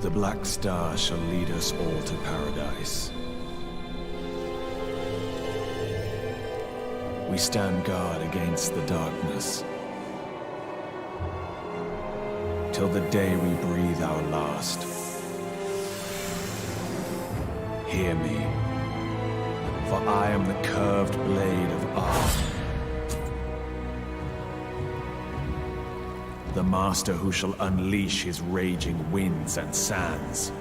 The Black Star shall lead us all to paradise. We stand guard against the darkness, till the day we breathe our last. Hear me, for I am the curved blade of Arm, the master who shall unleash his raging winds and sands.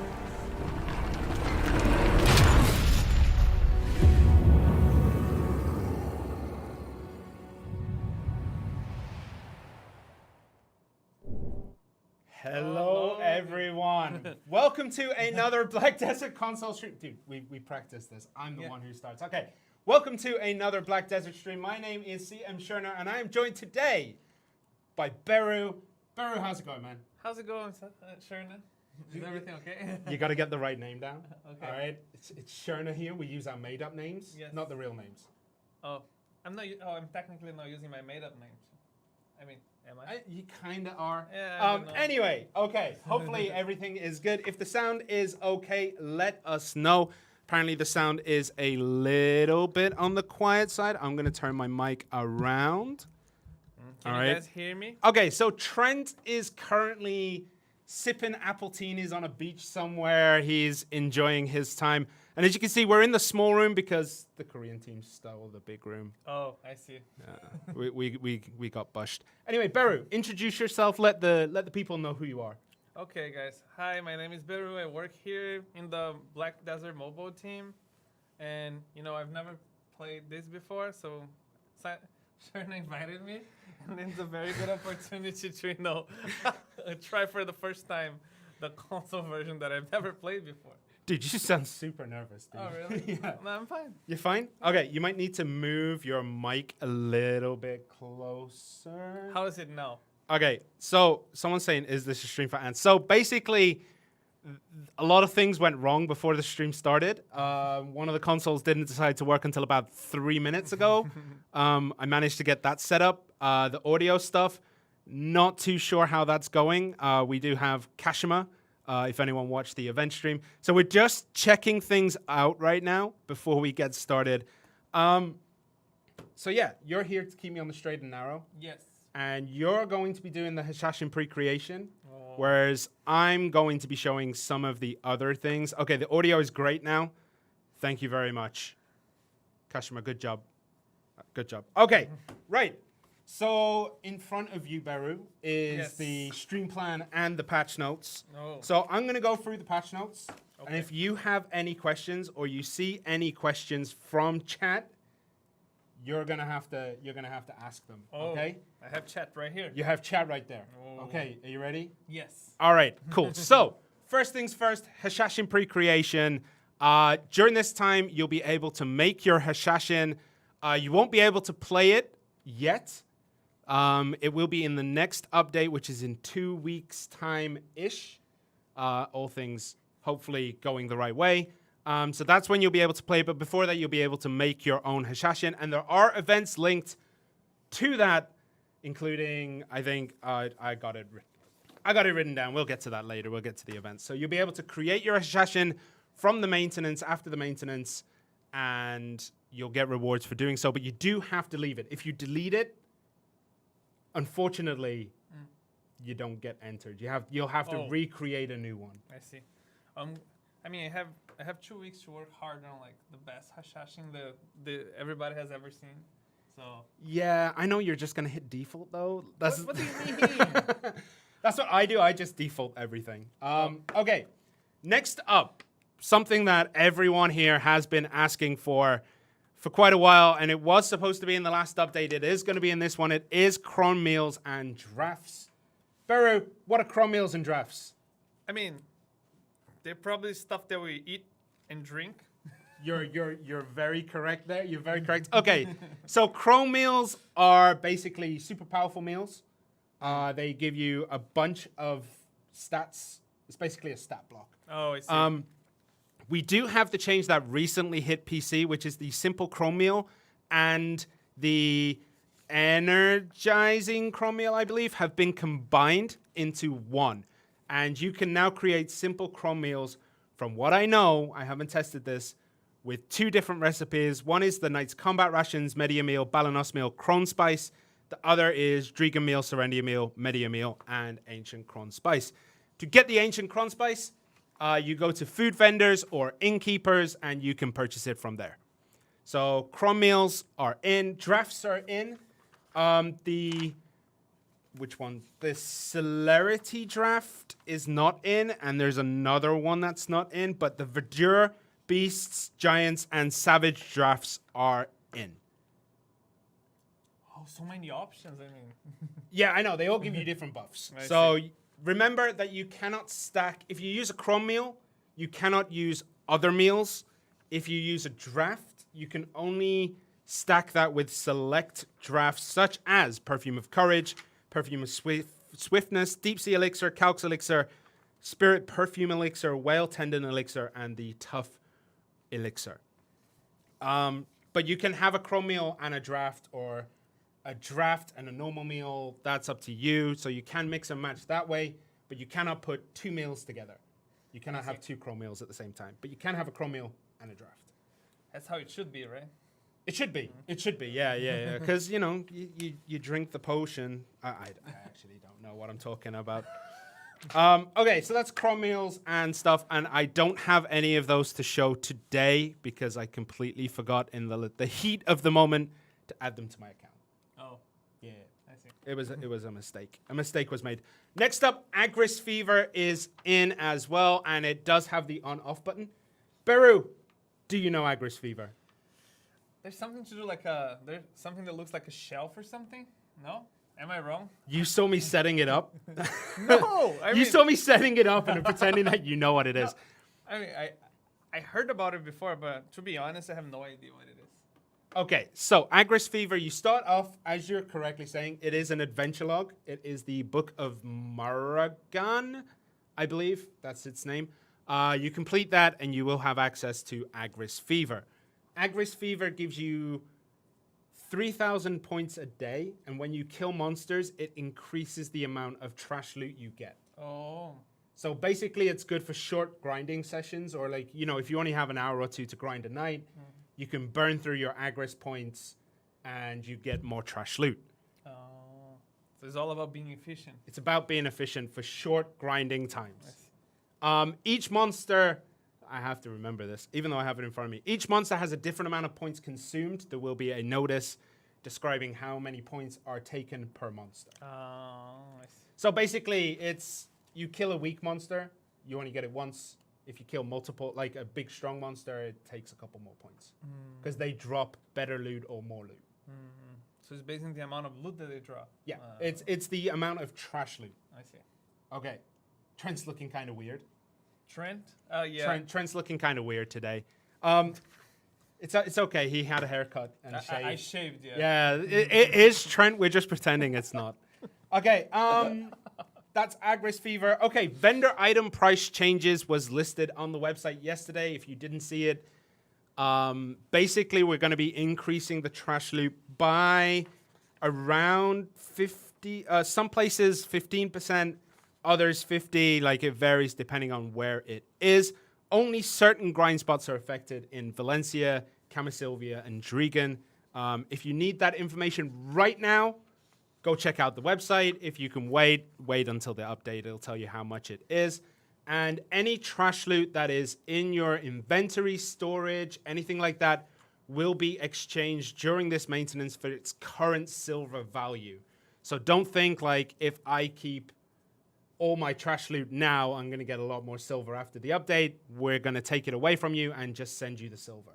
Hello, everyone. Welcome to another Black Desert console stream. Dude, we practiced this. I'm the one who starts. Okay. Welcome to another Black Desert stream. My name is CM Scherner, and I am joined today by Beru. Beru, how's it going, man? How's it going, Scherner? Is everything okay? You got to get the right name down. Okay. All right. It's Scherner here. We use our made-up names, not the real names. Oh, I'm technically not using my made-up names. I mean, am I? You kind of are. Yeah. Anyway, okay. Hopefully everything is good. If the sound is okay, let us know. Apparently the sound is a little bit on the quiet side. I'm going to turn my mic around. Can you guys hear me? Okay, so Trent is currently sipping appletini on a beach somewhere. He's enjoying his time. And as you can see, we're in the small room because the Korean team stole the big room. Oh, I see. We got bushed. Anyway, Beru, introduce yourself. Let the people know who you are. Okay, guys. Hi, my name is Beru. I work here in the Black Desert mobile team. And, I've never played this before, so Scherner invited me. And it's a very good opportunity to, try for the first time the console version that I've never played before. Dude, you sound super nervous, dude. Oh, really? Yeah. No, I'm fine. You're fine? Okay, you might need to move your mic a little bit closer. How is it now? Okay, so someone's saying, is this a stream for ants? So basically, a lot of things went wrong before the stream started. One of the consoles didn't decide to work until about 3 minutes ago. I managed to get that set up. The audio stuff, not too sure how that's going. We do have Kashima, if anyone watched the event stream. So we're just checking things out right now before we get started. So yeah, you're here to keep me on the straight and narrow. Yes. And you're going to be doing the Hashashin pre-creation, whereas I'm going to be showing some of the other things. Okay, the audio is great now. Thank you very much. Kashima, good job. Good job. Okay, right. So in front of you, Beru, is the stream plan and the patch notes. Oh. So I'm going to go through the patch notes. Okay. And if you have any questions or you see any questions from chat, you're gonna have to ask them. Oh, okay? I have chat right here. You have chat right there. Oh. Okay, are you ready? Yes. All right, cool. So first things first, Hashashin pre-creation. During this time, you'll be able to make your Hashashin. You won't be able to play it yet. It will be in the next update, which is in 2 weeks' time-ish. All things hopefully going the right way. So that's when you'll be able to play, but before that, you'll be able to make your own Hashashin. And there are events linked to that, including, I think, I got it written down. We'll get to that later. We'll get to the events. So you'll be able to create your Hashashin from the maintenance, after the maintenance, and you'll get rewards for doing so. But you do have to leave it. If you delete it, unfortunately, you don't get entered. You'll have to recreate a new one. I see. I have 2 weeks to work hard on like the best Hashashin the everybody has ever seen. So yeah, I know you're just gonna hit default though. what do you mean? That's what I do. I just default everything. Okay, next up, something that everyone here has been asking for quite a while, and it was supposed to be in the last update. It is going to be in this one. It is Cron meals and drafts. Beru, what are Cron meals and drafts? I mean, they're probably stuff that we eat and drink. You're very correct there. You're very correct. Okay, so Cron meals are basically super powerful meals. They give you a bunch of stats. It's basically a stat block. Oh, I see. We do have the change that recently hit PC, which is the simple Cron meal and the energizing Cron meal, I believe, have been combined into one. And you can now create simple Cron meals from what I know, I haven't tested this, with 2 different recipes. One is the Knight's Combat Rations, Media Meal, Balanos Meal, Cron Spice. The other is Driga Meal, Serendia Meal, Media Meal, and Ancient Cron Spice. To get the Ancient Cron Spice, you go to food vendors or innkeepers, and you can purchase it from there. So Cron meals are in, drafts are in. Which one? The Celerity draft is not in, and there's another one that's not in, but the Verdure, Beasts, Giants, and Savage drafts are in. Oh, so many options, I mean. Yeah, I know. They all give you different buffs. I So see. remember that you cannot stack. If you use a Cron meal, you cannot use other meals. If you use a draft, you can only stack that with select drafts such as Perfume of Courage, Perfume of Swiftness, Deep Sea Elixir, Calx Elixir, Spirit Perfume Elixir, Whale Tendon Elixir, and the Tough Elixir. But you can have a Cron meal and a draft, or a draft and a normal meal. That's up to you. So you can mix and match that way, but you cannot put 2 meals together. You cannot have 2 Cron meals at the same time, but you can have a Cron meal and a draft. That's how it should be, right? It should be. It should be. Yeah. Because, you drink the potion. I actually don't know what I'm talking about. Okay, so that's Cron meals and stuff, and I don't have any of those to show today because I completely forgot in the heat of the moment to add them to my account. Oh, Yeah. I see. It was a mistake. A mistake was made. Next up, Agris Fever is in as well, and it does have the on-off button. Beru, do you know Agris Fever? There's something to do there's something that looks like a shelf or something? No? Am I wrong? You saw me setting it up. No! You saw me setting it up and pretending that you know what it is. I mean, I heard about it before, but to be honest, I have no idea what it is. Okay, so Agris Fever, you start off, as you're correctly saying, it is an adventure log. It is the Book of Maragan, I believe. That's its name. You complete that, and you will have access to Agris Fever. Agris Fever gives you 3,000 points a day, and when you kill monsters, it increases the amount of trash loot you get. Oh. So basically, it's good for short grinding sessions, or if you only have an hour or 2 to grind a night, you can burn through your Agris points, and you get more trash loot. Oh. So it's all about being efficient. It's about being efficient for short grinding times. Each monster, I have to remember this, even though I have it in front of me. Each monster has a different amount of points consumed. There will be a notice describing how many points are taken per monster. Oh, I see. So basically, it's you kill a weak monster, you only get it once. If you kill multiple, like a big strong monster, it takes a couple more points because they drop better loot or more loot. So it's based on the amount of loot that they draw. Yeah, it's the amount of trash loot. I see. Okay, Trent's looking kind of weird. Trent? Yeah. Trent's looking kind of weird today. It's okay. He had a haircut and shaved. I shaved, yeah. Yeah, it is Trent. We're just pretending it's not. Okay, that's Agris Fever. Okay, vendor item price changes was listed on the website yesterday. If you didn't see it, basically we're going to be increasing the trash loot by around 50. Some places 15%, others 50. Like it varies depending on where it is. Only certain grind spots are affected in Valencia, Camisilvia, and Drigan. If you need that information right now, go check out the website. If you can wait until the update. It'll tell you how much it is. And any trash loot that is in your inventory, storage, anything like that, will be exchanged during this maintenance for its current silver value. So don't think like if I keep all my trash loot now, I'm going to get a lot more silver after the update. We're going to take it away from you and just send you the silver.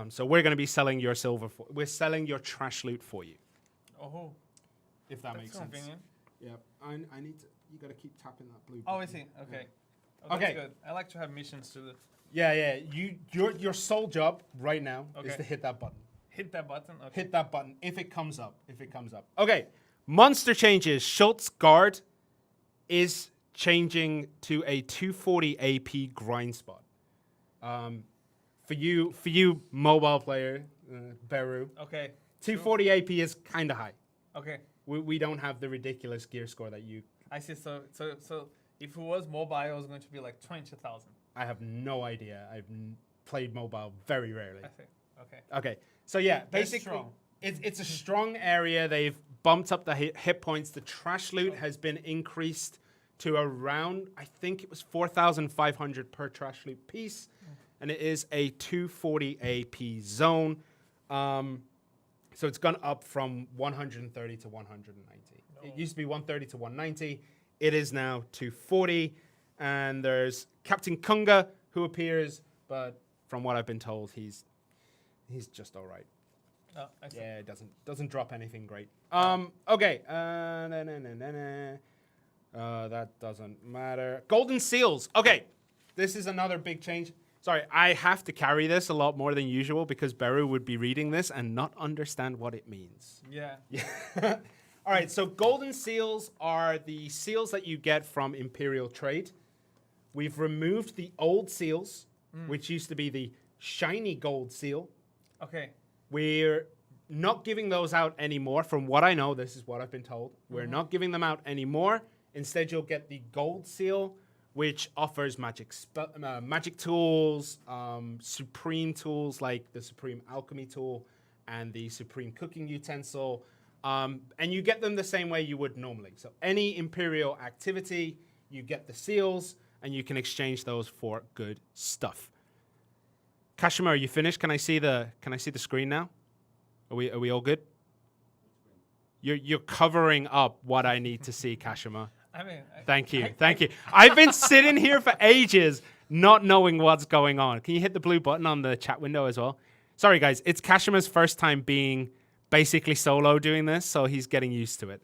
So we're going to be selling your silver. We're selling your trash loot for you. Oh, If that that's makes sense. convenient. Yeah, I need to. You got to keep tapping that blue. Oh, I button. see. Okay. Yeah. Oh, that's Okay. good. I like to have missions to do. Yeah. Your sole job right now is Okay. to hit that button. Hit that button. Okay. Hit that button if it comes up. Okay. Monster changes. Shultz Guard is changing to a 240 AP grind spot. For you mobile player, Beru, Okay. 240 AP is kind of high. Okay. We don't have the ridiculous gear score that you. I see. So if it was mobile, it was going to be like 20,000. I have no idea. I've played mobile very rarely. I think. Okay. Okay, so yeah, That's basically, strong. it's a strong area. They've bumped up the hit points. The trash loot has been increased to around, I think it was 4,500 per trash loot piece, and it is a 240 AP zone. So it's gone up from 130 to 190. It used to be 130 to 190. It is now 240, and there's Captain Kunga who appears, but from what I've been told, he's just all right. Oh, I see. Yeah, it doesn't drop anything great. Okay. That doesn't matter. Golden seals. Okay, this is another big change. Sorry, I have to carry this a lot more than usual because Beru would be reading this and not understand what it means. Yeah. All right, so golden seals are the seals that you get from Imperial trade. We've removed the old seals, which used to be the shiny gold seal. Okay. We're not giving those out anymore. From what I know, this is what I've been told. We're not giving them out anymore. Instead, you'll get the gold seal, which offers magic tools, supreme tools like the supreme alchemy tool and the supreme cooking utensil. And you get them the same way you would normally. So any Imperial activity, you get the seals, and you can exchange those for good stuff. Kashima, are you finished? Can I see the screen now? Are we all good? You're covering up what I need to see, Kashima. I mean, Thank you. I've been sitting here for ages not knowing what's going on. Can you hit the blue button on the chat window as well? Sorry, guys. It's Kashima's first time being basically solo doing this, so he's getting used to it.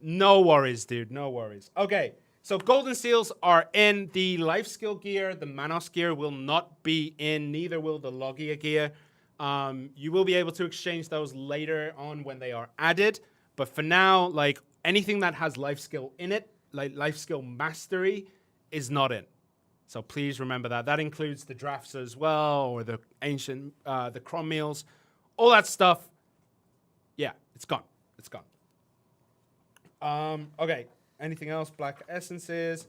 No worries, dude. No worries. Okay, so golden seals are in the life skill gear. The Manos gear will not be in, neither will the Logia gear. You will be able to exchange those later on when they are added. But for now, like anything that has life skill in it, like life skill mastery, is not in. So please remember that. That includes the drafts as well, or the ancient, the Cron meals, all that stuff. Yeah, it's gone. It's gone. Okay. Anything else? Black essences.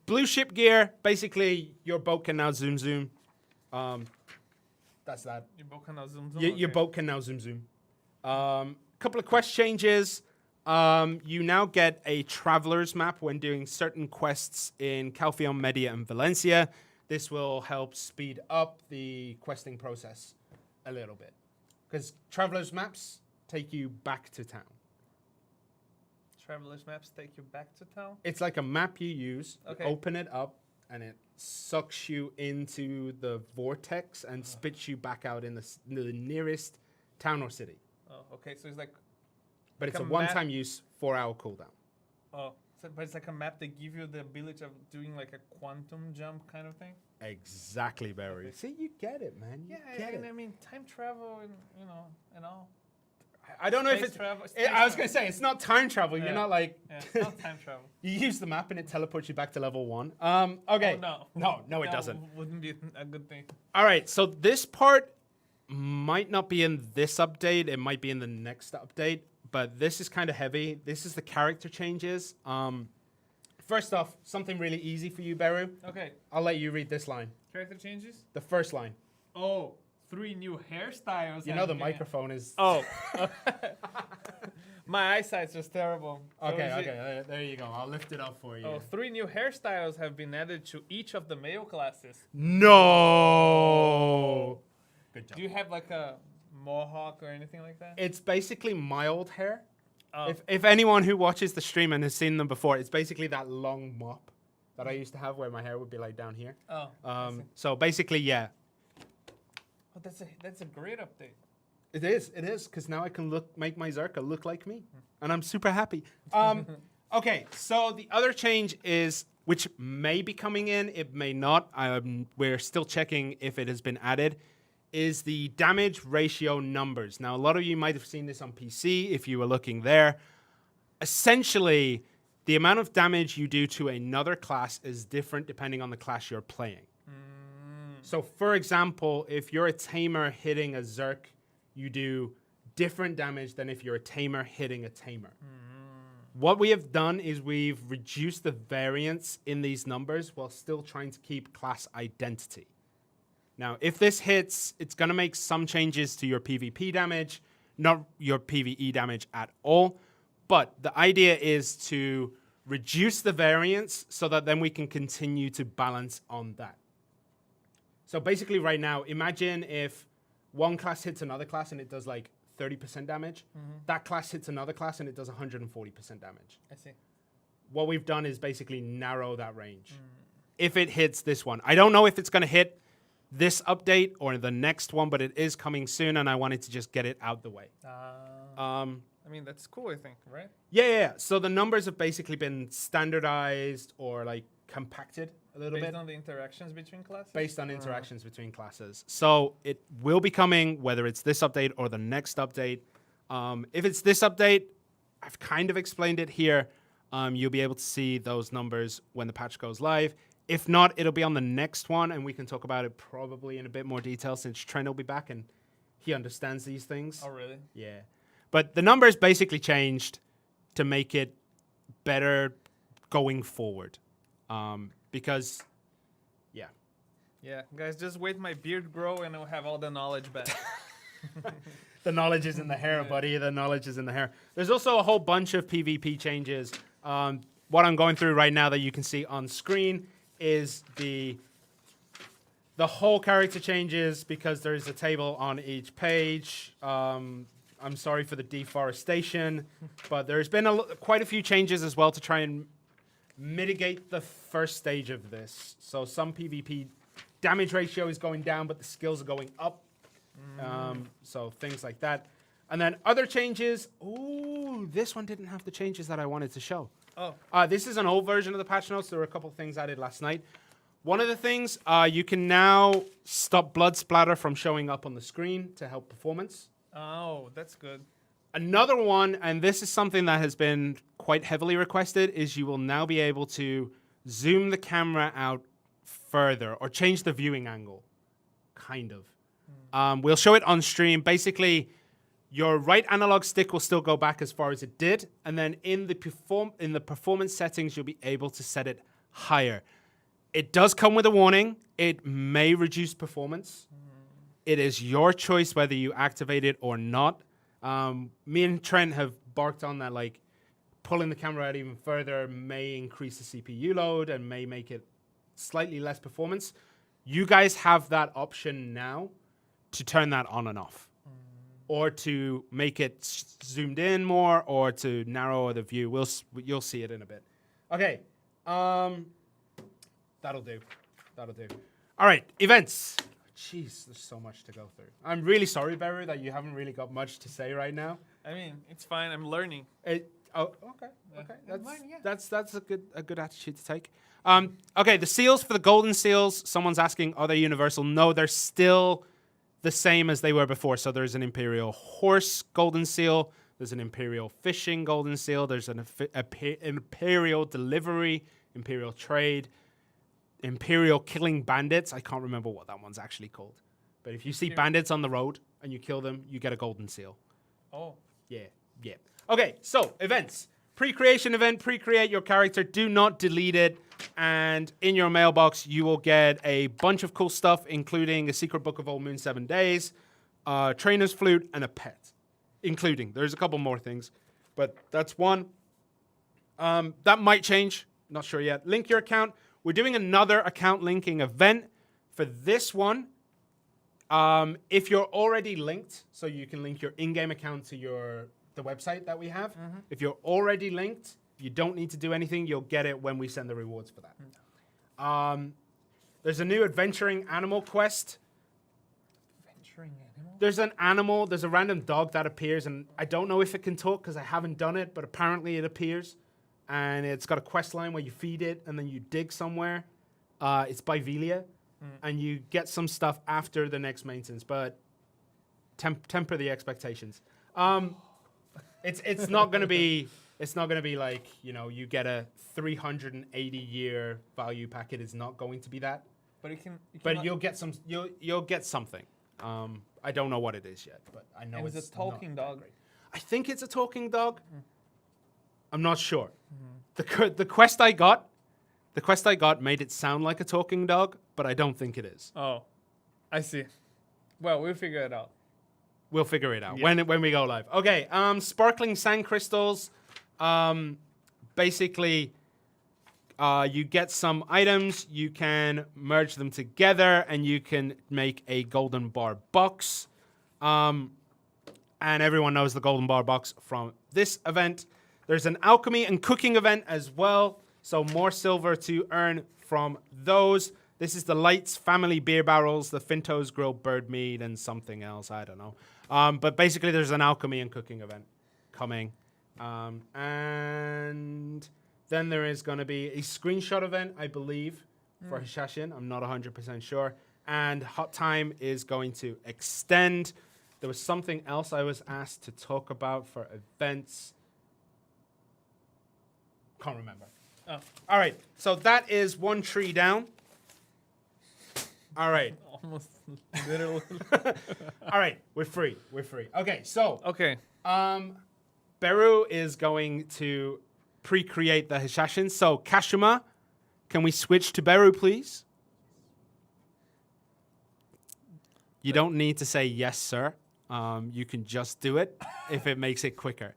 Blue ship gear. Basically, your boat can now zoom. That's that. your boat can now zoom. Your boat can now zoom. Couple of quest changes. You now get a traveler's map when doing certain quests in Calphion, Media, and Valencia. This will help speed up the questing process a little bit. Because traveler's maps take you back to town. Traveler's maps take you back to town. It's like a map you use, Okay. you open it up, and it sucks you into the vortex and spits you back out in the nearest town or city. Oh, okay. So it's like, But it's Like a a one-time use, 4-hour cooldown. but it's like a map that give you the ability of doing like a quantum jump kind of thing. Exactly, Barry. See, you get it, man. You Yeah, get and it. I mean time travel and and all. I don't know if Space it's. travel- I space was travel. going to say, it's not time travel. You're Yeah. not like. Yeah, it's not time travel. You use the map and it teleports you back to level 1. Okay. Oh, No, it doesn't. Wouldn't be a good thing. All right, so this part might not be in this update. It might be in the next update, but this is kind of heavy. This is the character changes. First off, something really easy for you, Beru. Okay, I'll let you read this line. character changes. The first line. Oh, 3 new hairstyles. You know the microphone is. Oh, my eyesight's just terrible. So Okay, is it- okay. There you go. I'll lift it up for you. Oh, 3 new hairstyles have been added to each of the male classes. No. Good job. Do you have like a mohawk or anything like that? It's basically mild hair. Oh. If anyone who watches the stream and has seen them before, it's basically that long mop that I used to have where my hair would be like down here. Oh, I see. So basically, yeah, Oh, that's a great update. it is, because now I can make my Zerka look like me, and I'm super happy. Okay, so the other change is, which may be coming in, it may not. We're still checking if it has been added. Is the damage ratio numbers. Now, a lot of you might have seen this on PC if you were looking there. Essentially, the amount of damage you do to another class is different depending on the class you're playing. So, for example, if you're a tamer hitting a Zerk, you do different damage than if you're a tamer hitting a tamer. What we have done is we've reduced the variance in these numbers while still trying to keep class identity. Now, if this hits, it's going to make some changes to your PvP damage, not your PvE damage at all. But the idea is to reduce the variance so that then we can continue to balance on that. So basically right now, imagine if one class hits another class and it does like 30% damage. That class hits another class and it does 140% damage. I see. What we've done is basically narrow that range. If it hits this one. I don't know if it's going to hit this update or the next one, but it is coming soon, and I wanted to just get it out the way. I mean, that's cool, I think, right? Yeah. So the numbers have basically been standardized or like compacted a little bit. Based on the interactions between classes? Based on interactions between classes. So it will be coming, whether it's this update or the next update. If it's this update, I've kind of explained it here. You'll be able to see those numbers when the patch goes live. If not, it'll be on the next one, and we can talk about it probably in a bit more detail since Trent will be back and he understands these things. Oh, really? Yeah. But the numbers basically changed to make it better going forward. Because, yeah. Yeah, guys, just wait my beard grow and I'll have all the knowledge back. The knowledge is in the hair, buddy. The knowledge is in the hair. There's also a whole bunch of PvP changes. What I'm going through right now that you can see on screen is the whole character changes because there's a table on each page. I'm sorry for the deforestation, but there's been quite a few changes as well to try and mitigate the first stage of this. So some PvP damage ratio is going down, but the skills are going up. So things like that. And then other changes. Ooh, this one didn't have the changes that I wanted to show. Oh. This is an old version of the patch notes. There were a couple of things added last night. One of the things, you can now stop blood splatter from showing up on the screen to help performance. Oh, that's good. Another one, and this is something that has been quite heavily requested, is you will now be able to zoom the camera out further or change the viewing angle, kind of. We'll show it on stream. Basically, your right analog stick will still go back as far as it did, and then in the performance settings, you'll be able to set it higher. It does come with a warning. It may reduce performance. It is your choice whether you activate it or not. Me and Trent have barked on that, like, pulling the camera out even further may increase the CPU load and may make it slightly less performance. You guys have that option now to turn that on and off. Or to make it zoomed in more, or to narrow the view. You'll see it in a bit. Okay, that'll do. All right, events. Jeez, there's so much to go through. I'm really sorry, Beru, that you haven't really got much to say right now. I mean, it's fine. I'm learning. Okay. I'm fine, yeah. That's a good attitude to take. Okay, the seals for the golden seals. Someone's asking, are they universal? No, they're still the same as they were before. So there's an Imperial horse golden seal. There's an Imperial fishing golden seal. There's an Imperial delivery, Imperial trade, Imperial killing bandits. I can't remember what that one's actually called. But if you see bandits on the road and you kill them, you get a golden seal. Oh. Yeah. Okay, so events. Pre-creation event, pre-create your character. Do not delete it. And in your mailbox, you will get a bunch of cool stuff, including a secret book of Old Moon 7 Days, trainer's flute, and a pet. Including. There's a couple more things. But that's one. That might change. Not sure yet. Link your account. We're doing another account linking event. For this one, if you're already linked, so you can link your in-game account to the website that we have. Mm-hmm. If you're already linked, you don't need to do anything. You'll get it when we send the rewards for that. There's a new adventuring animal quest. Adventuring animal? There's a random dog that appears, and I don't know if it can talk because I haven't done it, but apparently it appears. And it's got a quest line where you feed it, and then you dig somewhere. It's by Velia, and you get some stuff after the next maintenance, but temper the expectations. It's not gonna be like, you get a 380-year value pack. It is not going to be that. But you'll get something. I don't know what it is yet, but I know it's a talking dog. I think it's a talking dog. I'm not sure. The quest I got made it sound like a talking dog, but I don't think it is. Oh, I see. Well, we'll figure it out. We'll figure it out Yeah. when we go live. Okay, sparkling sand crystals. Basically, you get some items, you can merge them together, and you can make a golden bar box. And everyone knows the golden bar box from this event. There's an alchemy and cooking event as well, so more silver to earn from those. This is the Lights family beer barrels, the Finto's grilled bird meat, and something else, I don't know. But basically, there's an alchemy and cooking event coming. And then there is going to be a screenshot event, I believe, for Hashashin. I'm not 100% sure. And Hot Time is going to extend. There was something else I was asked to talk about for events. Can't remember. Oh. All right. So that is one tree down. All right. Almost literally. All right. We're free. Okay. So Okay. Beru is going to pre-create the Hashashin. So Kashima, can we switch to Beru, please? You don't need to say yes, sir. You can just do it if it makes it quicker.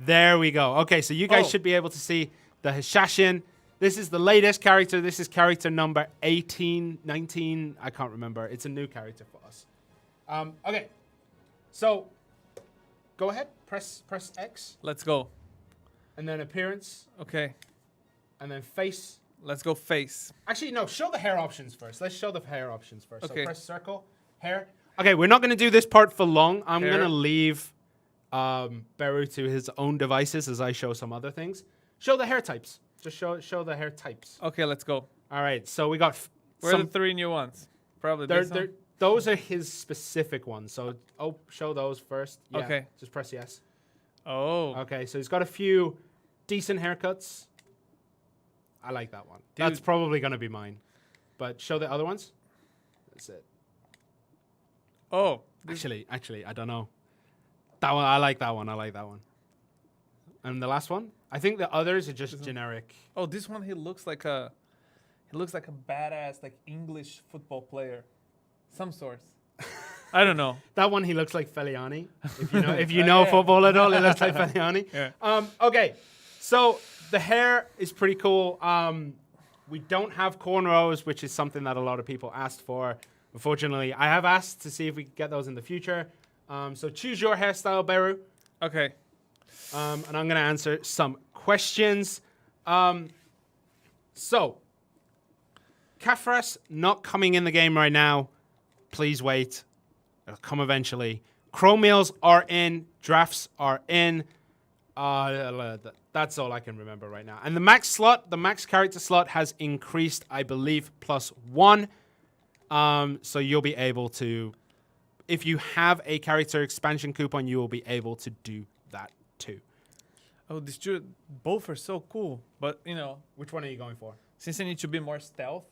There we go. Okay, so you guys should be able to see the Hashashin. This is the latest character. This is character number 18, 19. I can't remember. It's a new character for us. Okay, so go ahead. Press X, Let's go. and then appearance, Okay. and then face. Let's go face. Actually, no. Show the hair options first. Let's show the hair options first. Okay. So press circle, hair. Okay, we're not going to do this part for long. I'm Hair. going to leave Beru to his own devices as I show some other things. Show the hair types. Just show the hair types. Okay, let's go. All right. So we got Where are the 3 new ones? Probably this one. those are his specific ones. So show those first. Yeah, Okay. Just press yes. Oh. Okay. So he's got a few decent haircuts. I like that one. Dude. That's probably going to be mine. But show the other ones. That's it. Oh. Actually, I don't know. That one, I like that one. And the last one, I think the others are just generic. Oh, this one he looks like a badass like English football player. Some sorts. I don't know. That one, he looks like Feliani. If you know football at all, it looks like Feliani. Yeah. Okay, so the hair is pretty cool. We don't have cornrows, which is something that a lot of people asked for. Unfortunately, I have asked to see if we can get those in the future. So choose your hairstyle, Beru. Okay. And I'm going to answer some questions. So, Kafras not coming in the game right now. Please wait. It'll come eventually. Chrome meals are in. Drafts are in. That's all I can remember right now. And the max character slot has increased, I believe, +1. So you'll be able to, if you have a character expansion coupon, you will be able to do that too. Oh, these two both are so cool. But Which one are you going for? since I need to be more stealth,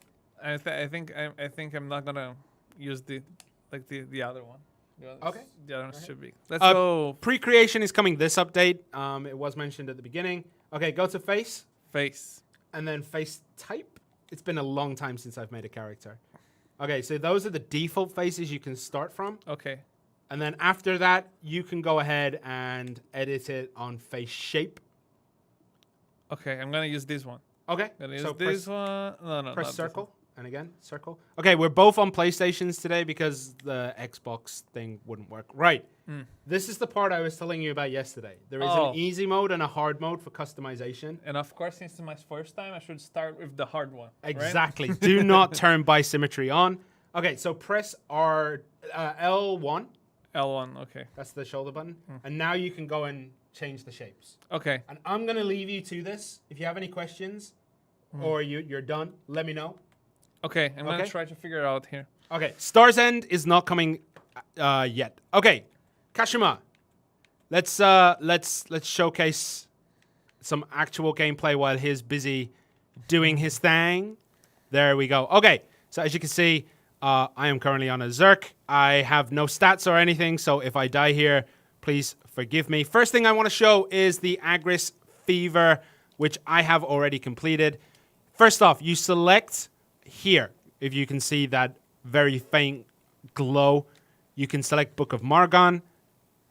I think I'm not gonna use the other one. Okay. The other one should be. Let's go Pre-creation is coming this update. It was mentioned at the beginning. Okay, go to face face. and then face type. It's been a long time since I've made a character. Okay, so those are the default faces you can start from. Okay. And then after that, you can go ahead and edit it on face shape. Okay, I'm gonna use this one. Okay, Gonna use so this one. No, press not circle. And again, circle. Okay, we're both on PlayStations today because the Xbox thing wouldn't work. Right. This is the part I was telling you about yesterday. There is Oh. an easy mode and a hard mode for customization. This one. And of course, since it's my first time, I should start with the hard one. right? Exactly. Do not turn bisymmetry on. Okay, so press L1. L1. Okay. That's the shoulder button. And now you can go and change the shapes. Okay. And I'm going to leave you to this. If you have any questions or you're done, let me know. Okay. I'm gonna Okay. try to figure it out here. Okay, Star's End is not coming yet. Okay, Kashima, let's showcase some actual gameplay while he's busy doing his thing. There we go. Okay, so as you can see, I am currently on a Zerk. I have no stats or anything, so if I die here, please forgive me. First thing I want to show is the Agris Fever, which I have already completed. First off, you select here. If you can see that very faint glow, you can select Book of Margon.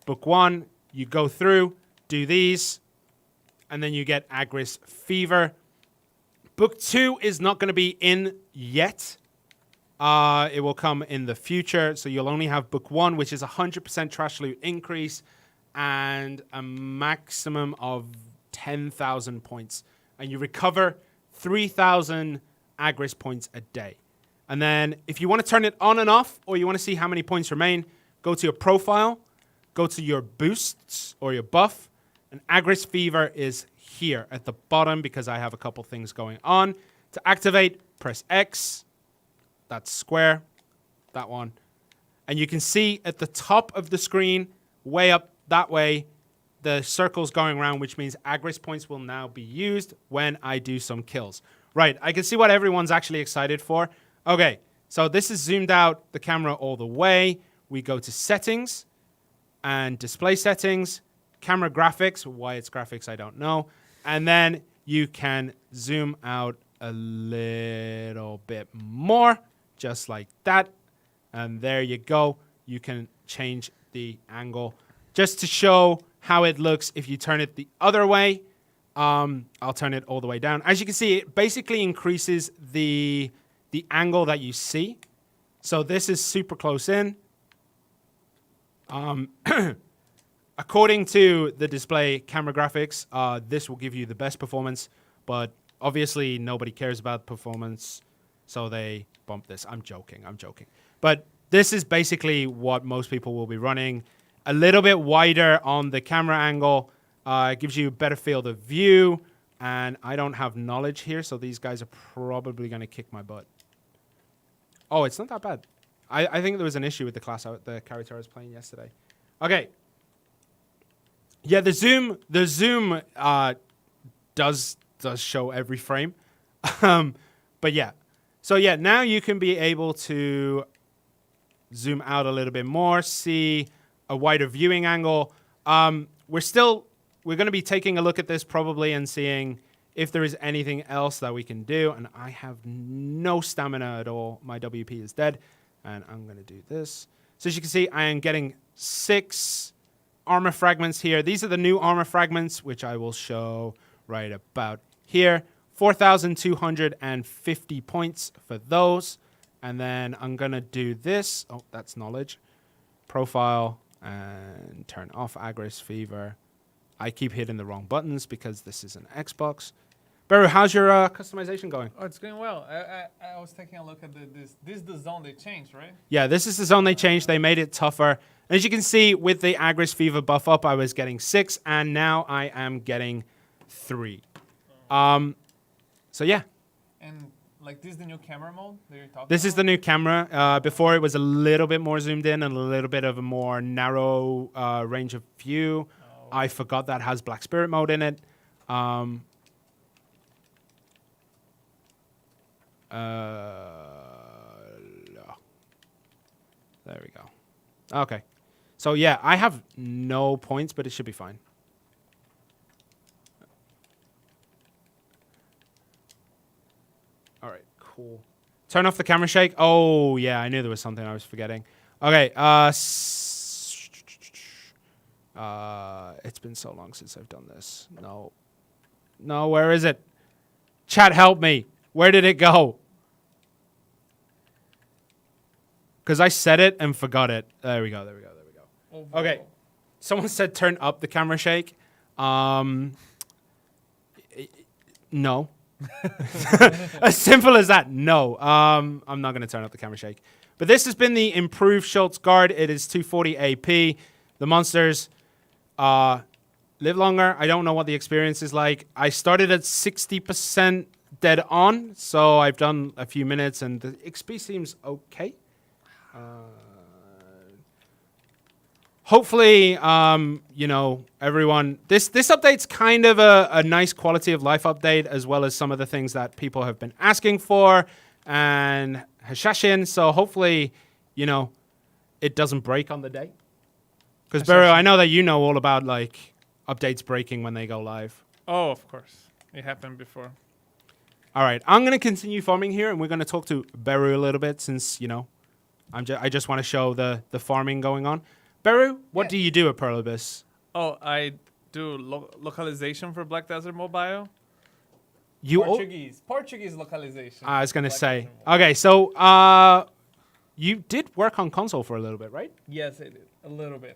Book 1, you go through, do these, and then you get Agris Fever. Book 2 is not going to be in yet. It will come in the future, so you'll only have Book 1, which is 100% trash loot increase and a maximum of 10,000 points. And you recover 3,000 Agris points a day. And then if you want to turn it on and off, or you want to see how many points remain, go to your profile, go to your boosts or your buff, and Agris Fever is here at the bottom because I have a couple things going on. To activate, press X. That's square, that one. And you can see at the top of the screen, way up that way, the circle's going around, which means Agris points will now be used when I do some kills. Right, I can see what everyone's actually excited for. Okay, so this is zoomed out the camera all the way. We go to settings and display settings, camera graphics. Why it's graphics, I don't know. And then you can zoom out a little bit more, just like that. And there you go. You can change the angle just to show how it looks if you turn it the other way. I'll turn it all the way down. As you can see, it basically increases the angle that you see. So this is super close in. According to the display camera graphics, this will give you the best performance, but obviously nobody cares about performance, so they bump this. I'm joking. But this is basically what most people will be running. A little bit wider on the camera angle. It gives you a better field of view, and I don't have knowledge here, so these guys are probably going to kick my butt. Oh, it's not that bad. I think there was an issue with the character I was playing yesterday. Okay. Yeah, the zoom does show every frame. But yeah. So yeah, now you can be able to zoom out a little bit more, see a wider viewing angle. We're going to be taking a look at this probably and seeing if there is anything else that we can do. And I have no stamina at all. My WP is dead. And I'm going to do this. So as you can see, I am getting 6 armor fragments here. These are the new armor fragments, which I will show right about here. 4,250 points for those. And then I'm going to do this. Oh, that's knowledge. Profile and turn off Agris Fever. I keep hitting the wrong buttons because this is an Xbox. Beru, how's your customization going? Oh, it's going well. I was taking a look at this. This is the zone they changed, right? Yeah, this is the zone they changed. They made it tougher. As you can see, with the Agris Fever buff up, I was getting 6, and now I am getting 3. So yeah. And like this is the new camera mode that you're talking about? This is the new camera. Before it was a little bit more zoomed in and a little bit of a more narrow range of view. Oh. I forgot that has Black Spirit mode in it. There we go. Okay. So yeah, I have no points, but it should be fine. All right, cool. Turn off the camera shake. Oh, yeah, I knew there was something I was forgetting. Okay, it's been so long since I've done this. No, where is it? Chat, help me. Where did it go? Because I said it and forgot it. There we go. Oh, Okay. Someone said turn up the camera shake. No. As simple as that. No. I'm not going to turn up the camera shake. But this has been the improved Shultz Guard. It is 240 AP. The monsters live longer. I don't know what the experience is like. I started at 60% dead on, so I've done a few minutes, and the XP seems okay. Hopefully, everyone... This update's kind of a nice quality of life update, as well as some of the things that people have been asking for, and Hashashin, so hopefully, it doesn't break on the day. Because, Beru, I know that you know all about, updates breaking when they go live. Oh, of course. It happened before. All right, I'm going to continue farming here, and we're going to talk to Beru a little bit since, you know, I just want to show the farming going on. Beru, what Yeah. do you do at Pearl Abyss? Oh, I do localization for Black Desert Mobile. You Portuguese localization. I was going to Black say. Desert Mobile. Okay, so you did work on console for a little bit, right? Yes, I did. A little bit.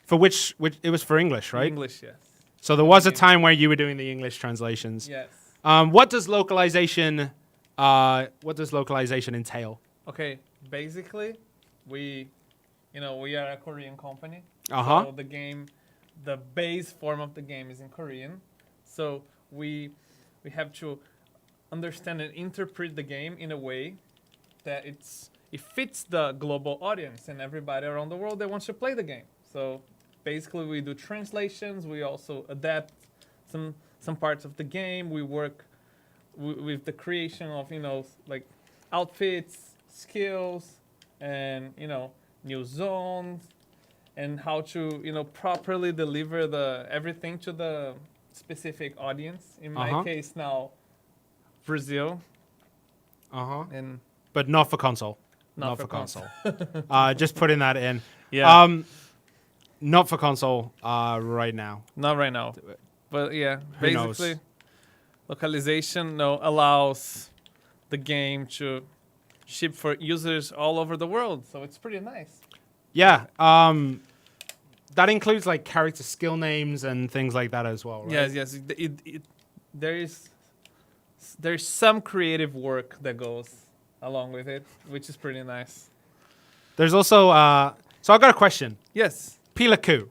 For which it was for English, right? English, yes. So there was a beginning. time where you were doing the English translations. Yes. What does localization entail? Okay, basically, we are a Korean company. Uh-huh. So the base form of the game is in Korean. So we have to understand and interpret the game in a way that it fits the global audience and everybody around the world that wants to play the game. So basically, we do translations. We also adapt some parts of the game. We work with the creation of like outfits, skills, and new zones, and how to properly deliver everything to the specific audience. In my case now, Brazil, and But not for console. Not for console. Just putting that in. yeah, Not for console right now. not right now, but yeah, Who knows? basically, localization allows the game to ship for users all over the world, so it's pretty nice. Yeah. That includes like character skill names and things like that as well, right? Yes. There's some creative work that goes along with it, which is pretty nice. There's also so I've got a question. Yes. Pilaku.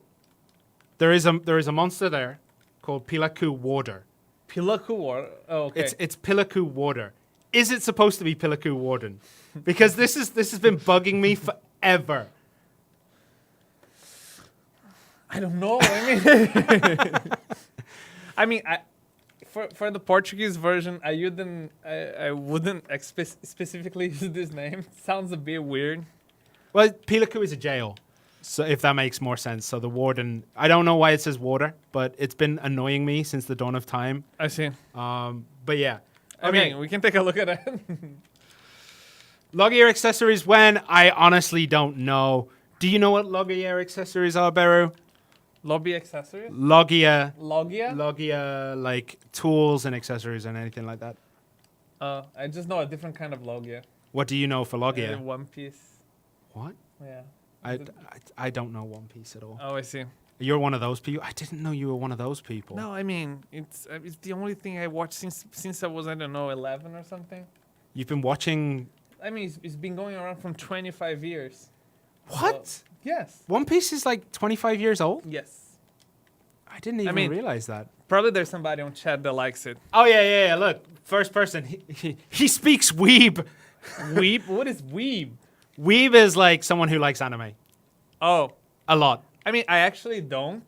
There is a monster there called Pilaku Warder. Pilaku War. Oh, okay. It's Pilaku Warder. Is it supposed to be Pilaku Warden? Because this has been bugging me forever. I don't know. I mean, for the Portuguese version, I wouldn't specifically use this name. Sounds a bit weird. Well, Pilaku is a jail, so if that makes more sense. So the warden, I don't know why it says warder, but it's been annoying me since the dawn of time. I see. But yeah. I mean, we can take a look at it. Logier accessories, when? I honestly don't know. Do you know what Logier accessories are, Beru? Lobby accessories. Logia, like tools and accessories and anything like that. I just know a different kind of Logia. What do you know for Logia? One Piece. What? Yeah. I don't know One Piece at all. Oh, I see. You're one of those people? I didn't know you were one of those people. No, I mean it's the only thing I watched since I was 11 or something. You've been watching. I mean it's been going around from 25 years. What? Yes. One Piece is like 25 years old? Yes. I didn't even realize that. Probably there's somebody on chat that likes it. Oh, yeah. Look, first person. He speaks weeb. Weeb? What is weeb? Weeb is like someone who likes anime. Oh. A lot. I mean, I actually don't.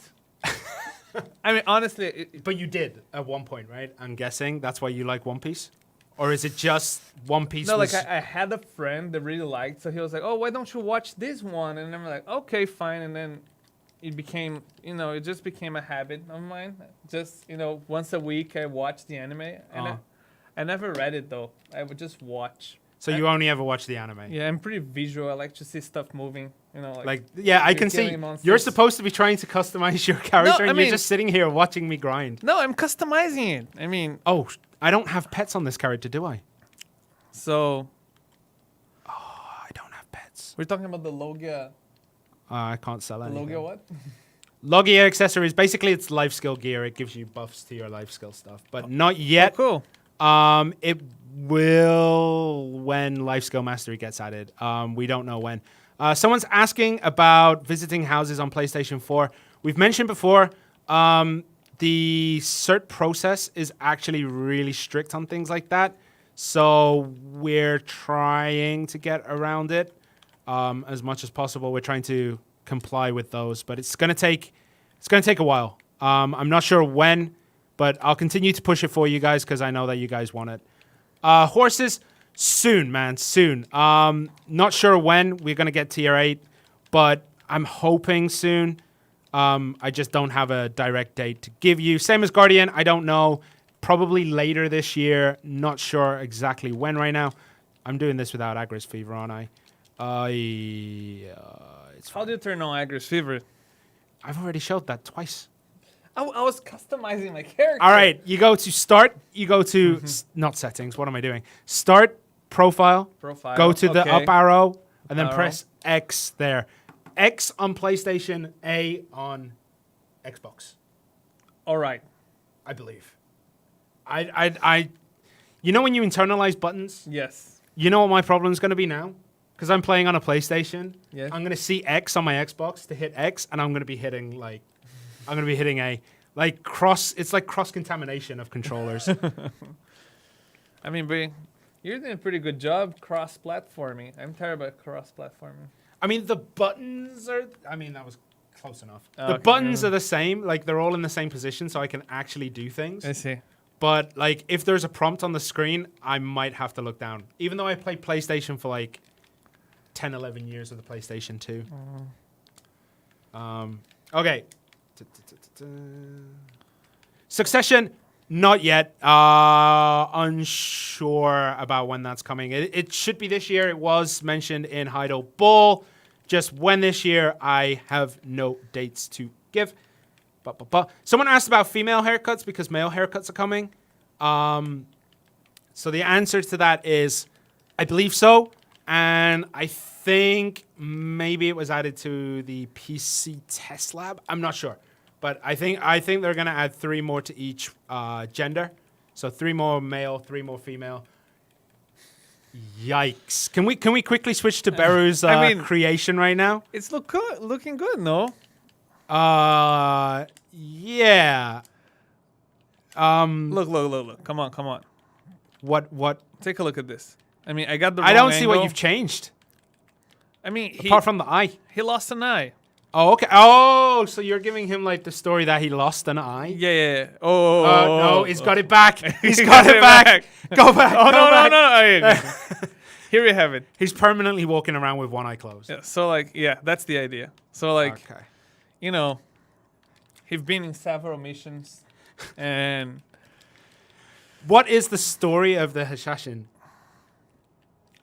I mean, honestly. But you did at one point, right? I'm guessing that's why you like One Piece? Or is it just One Piece? No, like I had a friend that really liked, so he was like, "Oh, why don't you watch this one?" And I'm like, "Okay, fine." And then it became, it just became a habit of mine. Just, once a week I watch the anime, and I never read it though. I would just watch. So you only ever watch the anime? Yeah, I'm pretty visual. I like to see stuff moving. Yeah, I can see. monsters. You're supposed to be trying to customize your character, and I you're mean- just sitting here watching me grind. No, I'm customizing it. I mean, Oh, I don't have pets on this character, do I? so I don't have pets. we're talking about the Logia. I can't sell The anything. Logia what? Logia accessories, basically it's life skill gear. It gives you buffs to your life skill stuff, but not yet. Oh, cool. It will when life skill mastery gets added. We don't know when. Someone's asking about visiting houses on PlayStation 4. We've mentioned before, the cert process is actually really strict on things like that. So we're trying to get around it as much as possible. We're trying to comply with those, but it's gonna take a while. I'm not sure when, but I'll continue to push it for you guys because I know that you guys want it. Horses, soon, man, soon. Not sure when we're gonna get tier 8, but I'm hoping soon. I just don't have a direct date to give you. Same as Guardian, I don't know. Probably later this year. Not sure exactly when right now. I'm doing this without Agris Fever, aren't I? It's How do you turn on Agris Fever? I've already showed that twice. I was customizing my character. All right, you go to start. You go to not settings. What am I doing? Start profile. Profile. Go to the up arrow and then arrow. press X there. X on PlayStation, A on Xbox. All right. I believe. You know when you internalize buttons? Yes. You know what my problem is going to be now? Because I'm playing on a PlayStation. Yes. I'm going to see X on my Xbox to hit X, and I'm going to be hitting A. It's like cross contamination of controllers. I mean, but you're doing a pretty good job cross-platforming. I'm terrible at cross-platforming. I mean, the buttons are. I mean, that was close enough. The Okay, buttons yeah. are the same. Like they're all in the same position, so I can actually do things. I see. But like, if there's a prompt on the screen, I might have to look down. Even though I played PlayStation for like 10, 11 years with the PlayStation 2. Okay. Succession, not yet. Unsure about when that's coming. It should be this year. It was mentioned in Heido Ball. Just when this year, I have no dates to give. Someone asked about female haircuts because male haircuts are coming. So the answer to that is, I believe so. And I think maybe it was added to the PC test lab. I'm not sure. But I think they're going to add 3 more to each gender. So 3 more male, 3 more female. Yikes. Can we quickly switch to Beru's creation right now? It's looking good, no? Yeah. Look. Come on. What? Take a look at this. I mean, I got the I wrong don't see what angle. you've changed. I mean, Apart from the eye. he lost an eye. Oh, okay. Oh, so you're giving him like the story that he lost an eye? Yeah. Oh. No, he's got it back. He's got it back. Go back. Oh, go back. no. Here we have it. He's permanently walking around with one eye closed. Yeah, so, like, that's the idea. So, like, Okay. you know, he's been in several missions, and What is the story of the Hashashin?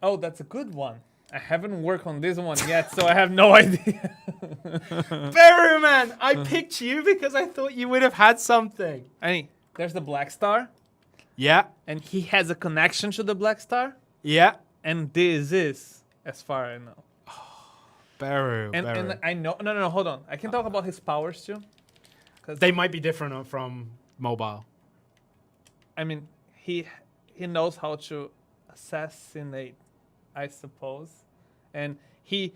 oh, that's a good one. I haven't worked on this one yet, so I have no idea. Beru, man, I picked you because I thought you would have had something. I mean, there's the Black Star, Yeah. and he has a connection to the Black Star, Yeah. and this is, as far as I know. Beru. And I know, no, hold on. I can talk about his powers too. They might be different from mobile. I mean, he knows how to assassinate, I suppose, and he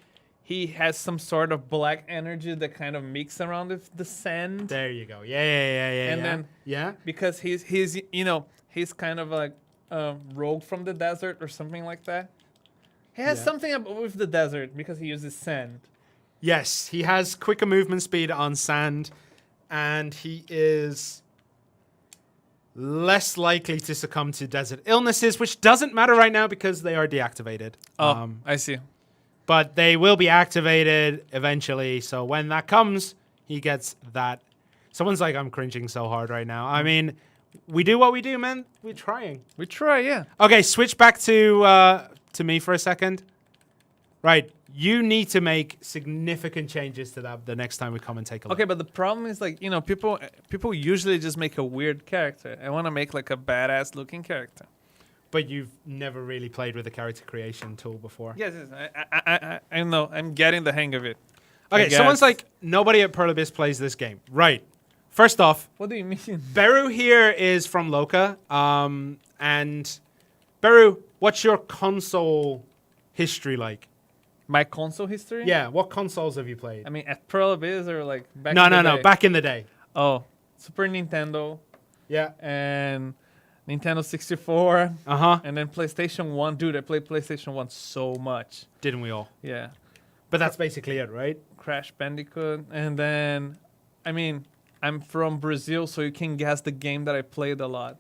has some sort of black energy that kind of mix around with the sand. There you go. Yeah. And then- yeah. Because he's he's kind of like a rogue from the desert or something like that. He has Yeah. something up with the desert because he uses sand. Yes, he has quicker movement speed on sand, and he is less likely to succumb to desert illnesses, which doesn't matter right now because they are deactivated. Oh, I see. But they will be activated eventually, so when that comes, he gets that. Someone's like, I'm cringing so hard right now. I mean, we do what we do, man. We're trying. We try, yeah. Okay, switch back to me for a second. Right, you need to make significant changes to that the next time we come and take a look. Okay, but the problem is like, people usually just make a weird character. I want to make like a badass looking character. But you've never really played with the character creation tool before. Yes, I know. I'm getting the hang of it. Okay, I someone's guess. like, nobody at Pearl Abyss plays this game. Right. First off, What do you mean? Beru here is from Loka. And Beru, what's your console history like? My console history? Yeah, what consoles have you played? I mean, at Pearl Abyss or like back No, in the no, day? back in the day. Oh, Super Nintendo Yeah. and Nintendo 64 Uh-huh. and then PlayStation 1. Dude, I played PlayStation 1 so much. Didn't we all? Yeah. But that's basically it, right? Crash Bandicoot. And then, I mean, I'm from Brazil, so you can guess the game that I played a lot.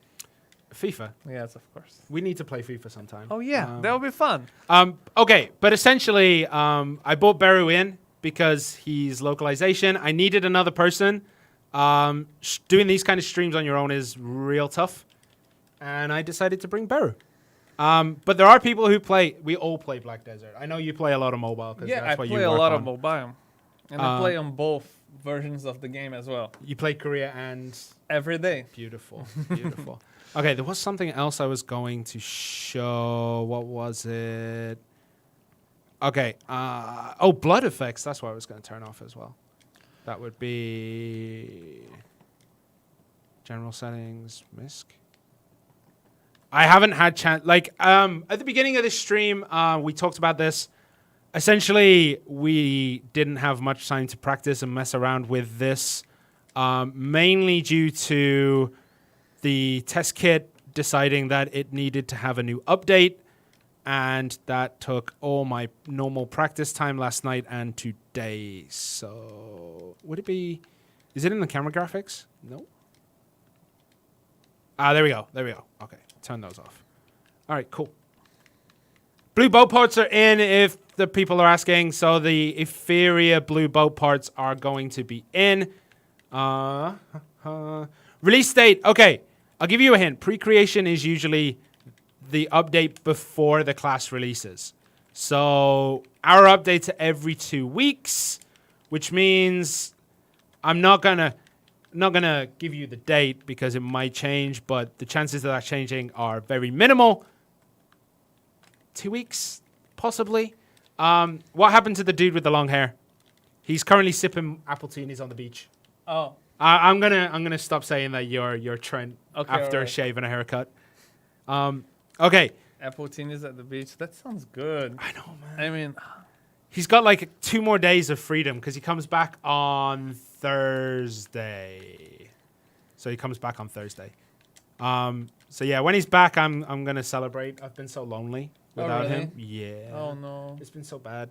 FIFA. Yes, of course. We need to play FIFA sometime. Oh, yeah. That would be fun. Okay, but essentially, I brought Beru in because he's localization. I needed another person. Doing these kind of streams on your own is real tough. And I decided to bring Beru. But there are people who play. We all play Black Desert. I know you play a lot of mobile. Yeah, that's I what play you a work lot on. of mobile. And I play on both versions of the game as well. You play Korea and... Every day. Beautiful, beautiful. Okay, there was something else I was going to show. What was it? Okay. Blood effects. That's what I was going to turn off as well. That would be general settings, MISC. I haven't had chance. Like at the beginning of this stream, we talked about this. Essentially, we didn't have much time to practice and mess around with this, mainly due to the test kit deciding that it needed to have a new update, and that took all my normal practice time last night and today. So, would it be... Is it in the camera graphics? No. There we go. There we go. Okay, turn those off. All right, cool. Blue boat parts are in if the people are asking. So the Etheria blue boat parts are going to be in. Release date. Okay, I'll give you a hint. Pre-creation is usually the update before the class releases. So our updates are every 2 weeks, which means I'm not gonna give you the date because it might change, but the chances of that changing are very minimal. 2 weeks, possibly. What happened to the dude with the long hair? He's currently sipping apple tea and he's on the beach. Oh. I'm gonna stop saying that you're Trent after a shave and a haircut. Okay. Apple teenies at the beach. That sounds good. I know, man. I mean, he's got like 2 more days of freedom because he comes back on Thursday. So he comes back on Thursday. So yeah, when he's back, I'm gonna celebrate. I've been so lonely without him. Yeah. Oh no. It's been so bad.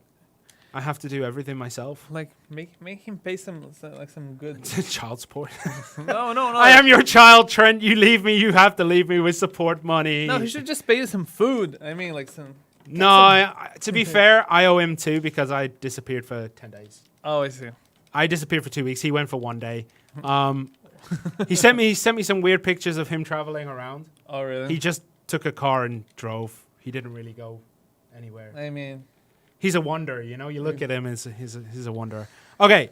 I have to do everything myself. Like make him pay some good. Child support. No. I am your child, Trent. You leave me. You have to leave me with support money. No, he should just pay you some food. I mean, like some. No, to be fair, I owe him 2 because I disappeared for 10 days. Oh, I see. I disappeared for 2 weeks. He went for 1 day. He sent me some weird pictures of him traveling around. Oh, really? He just took a car and drove. He didn't really go anywhere. I mean, he's a wonder, you know. You look at him, he's a wonder. Okay,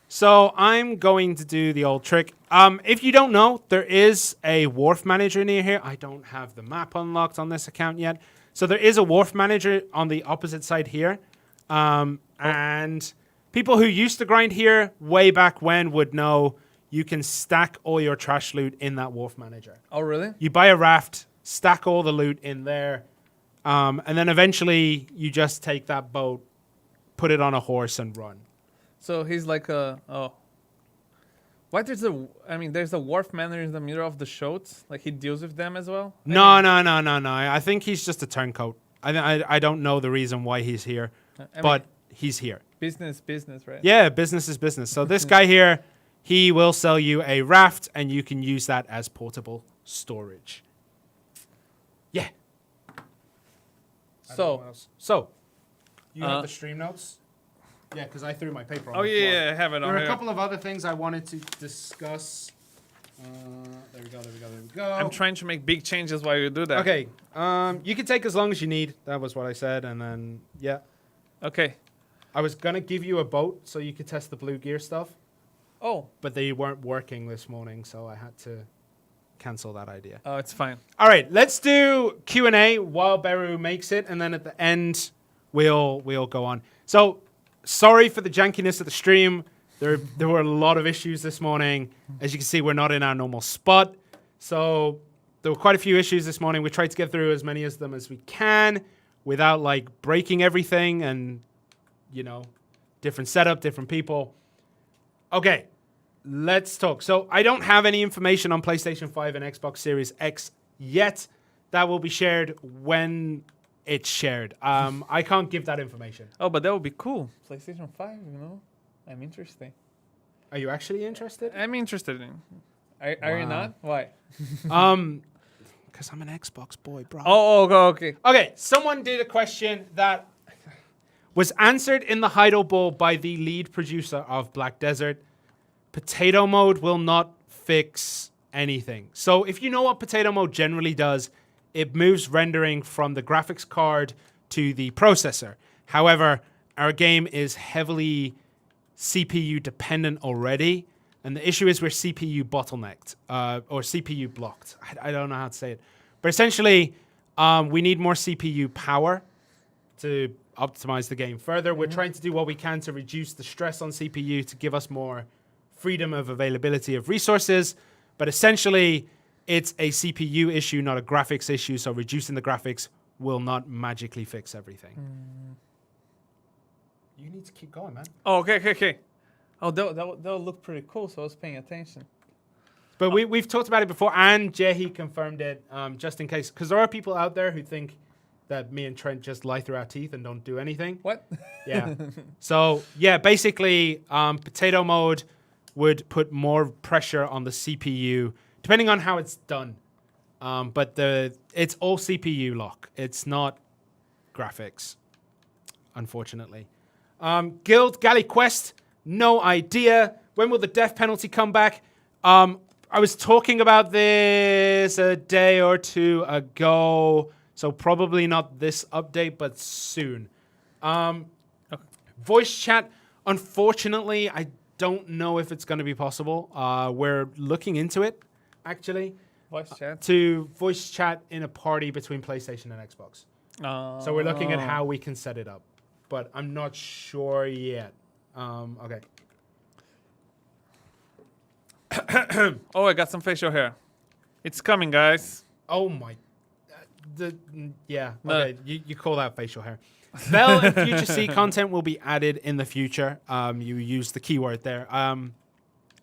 so I'm going to do the old trick. If you don't know, there is a wharf manager near here. I don't have the map unlocked on this account yet. So there is a wharf manager on the opposite side here. And people who used to grind here way back when would know you can stack all your trash loot in that wharf manager. oh, really? You buy a raft, stack all the loot in there, and then eventually you just take that boat, put it on a horse, and run. So he's like why there's a wharf manager in the middle of the Shultz? Like he deals with them as well? No. I think he's just a turncoat. I don't know the reason why he's here, but he's here. Business, right? Yeah, business is business. So this guy here, he will sell you a raft, and you can use that as portable storage. Yeah. So, you have the stream notes? Yeah, because I threw my paper on the floor. Yeah, I have it on There are here. a couple of other things I wanted to discuss. There we go. I'm trying to make big changes while you do that. Okay, you can take as long as you need. That was what I said, and then, yeah. Okay. I was going to give you a boat so you could test the blue gear stuff. Oh. But they weren't working this morning, so I had to cancel that idea. Oh, it's fine. All right, let's do Q&A while Beru makes it, and then at the end, we'll go on. So, sorry for the jankiness of the stream. There were a lot of issues this morning. As you can see, we're not in our normal spot. So, there were quite a few issues this morning. We tried to get through as many of them as we can without, like, breaking everything and, you know, different setup, different people. Okay, let's talk. So I don't have any information on PlayStation 5 and Xbox Series X yet. That will be shared when it's shared. I can't give that information. Oh, but that would be cool. PlayStation 5, you know? I'm interested. Are you actually interested? I'm interested in. Are you not? Why? Because I'm an Xbox boy, bro. Oh, okay. Okay, someone did a question that... Was answered in the Heidel Bowl by the lead producer of Black Desert. Potato mode will not fix anything. So if you know what potato mode generally does, it moves rendering from the graphics card to the processor. However, our game is heavily CPU dependent already. And the issue is we're CPU bottlenecked or CPU blocked. I don't know how to say it. But essentially, we need more CPU power to optimize the game further. We're trying to do what we can to reduce the stress on CPU to give us more freedom of availability of resources. But essentially, it's a CPU issue, not a graphics issue. So reducing the graphics will not magically fix everything. You need to keep going, man. Oh, okay. Oh, that'll look pretty cool, so I was paying attention. But we've talked about it before, and Jehi confirmed it, just in case. Because there are people out there who think that me and Trent just lie through our teeth and don't do anything. What? Yeah. So, yeah, basically, potato mode would put more pressure on the CPU, depending on how it's done. But it's all CPU lock. It's not graphics, unfortunately. Guild Galley Quest, no idea. When will the death penalty come back? I was talking about this a day or two ago, so probably not this update, but soon. Voice chat, unfortunately, I don't know if it's going to be possible. We're looking into it, actually. Voice chat? To voice chat in a party between PlayStation and Xbox. So we're looking at how we can set it up, but I'm not sure yet. Okay. Oh, I got some facial hair. It's coming, guys. Oh my. Yeah. Okay. You call that facial hair. Vel and Future C content will be added in the future. You use the keyword there.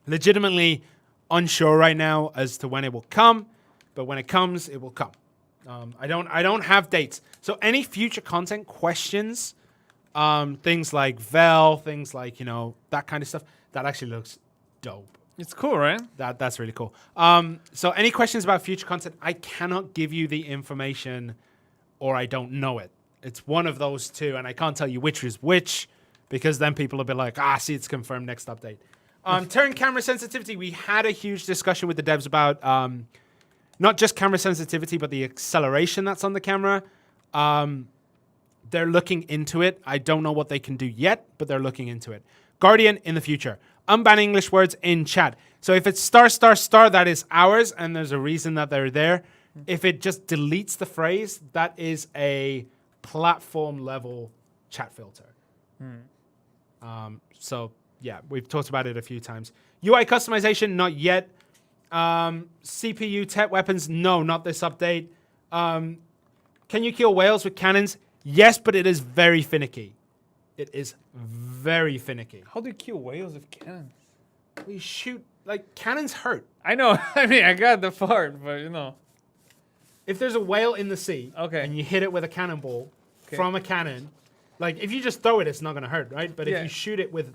Legitimately unsure right now as to when it will come, but when it comes, it will come. I don't have dates. So any future content questions, things like Vel, things like, that kind of stuff, that actually looks dope. It's cool, right? That's really cool. So any questions about future content, I cannot give you the information or I don't know it. It's one of those two, and I can't tell you which is which because then people will be like, see, it's confirmed, next update. Turn camera sensitivity. We had a huge discussion with the devs about not just camera sensitivity, but the acceleration that's on the camera. They're looking into it. I don't know what they can do yet, but they're looking into it. Guardian in the future. Unban English words in chat. So if it's ****, that is ours, and there's a reason that they're there. If it just deletes the phrase, that is a platform level chat filter. So yeah, we've talked about it a few times. UI customization, not yet. CPU tech weapons, no, not this update. Can you kill whales with cannons? Yes, but it is very finicky. It is very finicky. How do you kill whales with cannons? We shoot, cannons hurt. I know. I mean, I got the part, but If there's a whale in the sea, okay, and you hit it with a cannonball from a cannon, if you just throw it, it's not going to hurt, right? But if you shoot it with,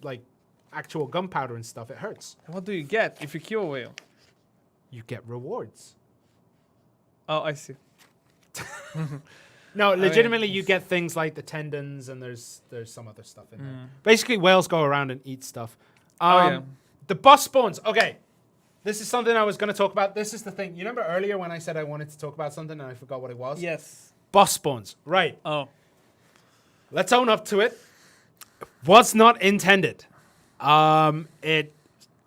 actual gunpowder and stuff, it hurts. And what do you get if you kill a whale? You get rewards. Oh, I see. No, legitimately, you get things like the tendons, and there's some other stuff in there. Basically, whales go around and eat stuff. The boss spawns. Okay, this is something I was going to talk about. This is the thing. You remember earlier when I said I wanted to talk about something and I forgot what it was? Yes. Boss spawns. Right. Oh. Let's own up to it. Was not intended. It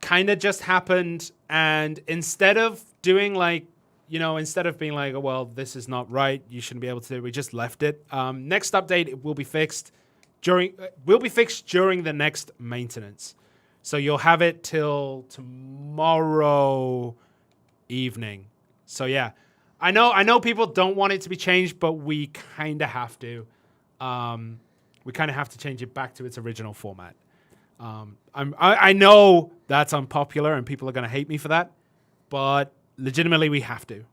kind of just happened, and instead of doing instead of being like, oh, well, this is not right, you shouldn't be able to do it, we just left it. Next update, it will be fixed during the next maintenance. So you'll have it till tomorrow evening. So yeah, I know people don't want it to be changed, but we kind of have to. We kind of have to change it back to its original format. I know that's unpopular and people are going to hate me for that, but legitimately we have to.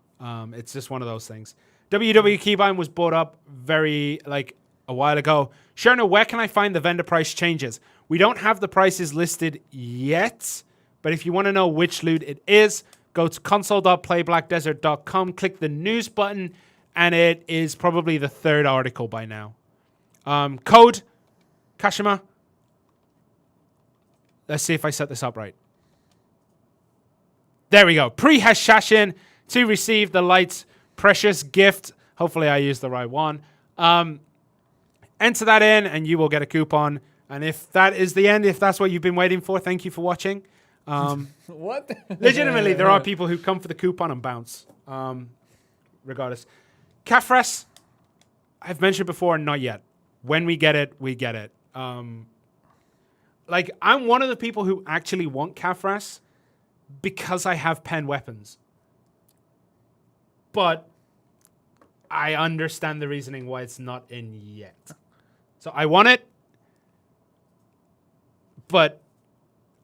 It's just one of those things. WW Keybind was brought up a while ago. Sherna, where can I find the vendor price changes? We don't have the prices listed yet, but if you want to know which loot it is, go to console.playblackdesert.com, click the news button, and it is probably the third article by now. Code Kashima. Let's see if I set this up right. There we go. Pre-Hashashin to receive the light's precious gift. Hopefully I used the right one. Enter that in and you will get a coupon. And if that is the end, if that's what you've been waiting for, thank you for watching. What? Legitimately, there are people who come for the coupon and bounce. Regardless. Kafras, I've mentioned before, not yet. When we get it, we get it. Like, I'm one of the people who actually want Kafras because I have pen weapons. But I understand the reasoning why it's not in yet. So I want it, but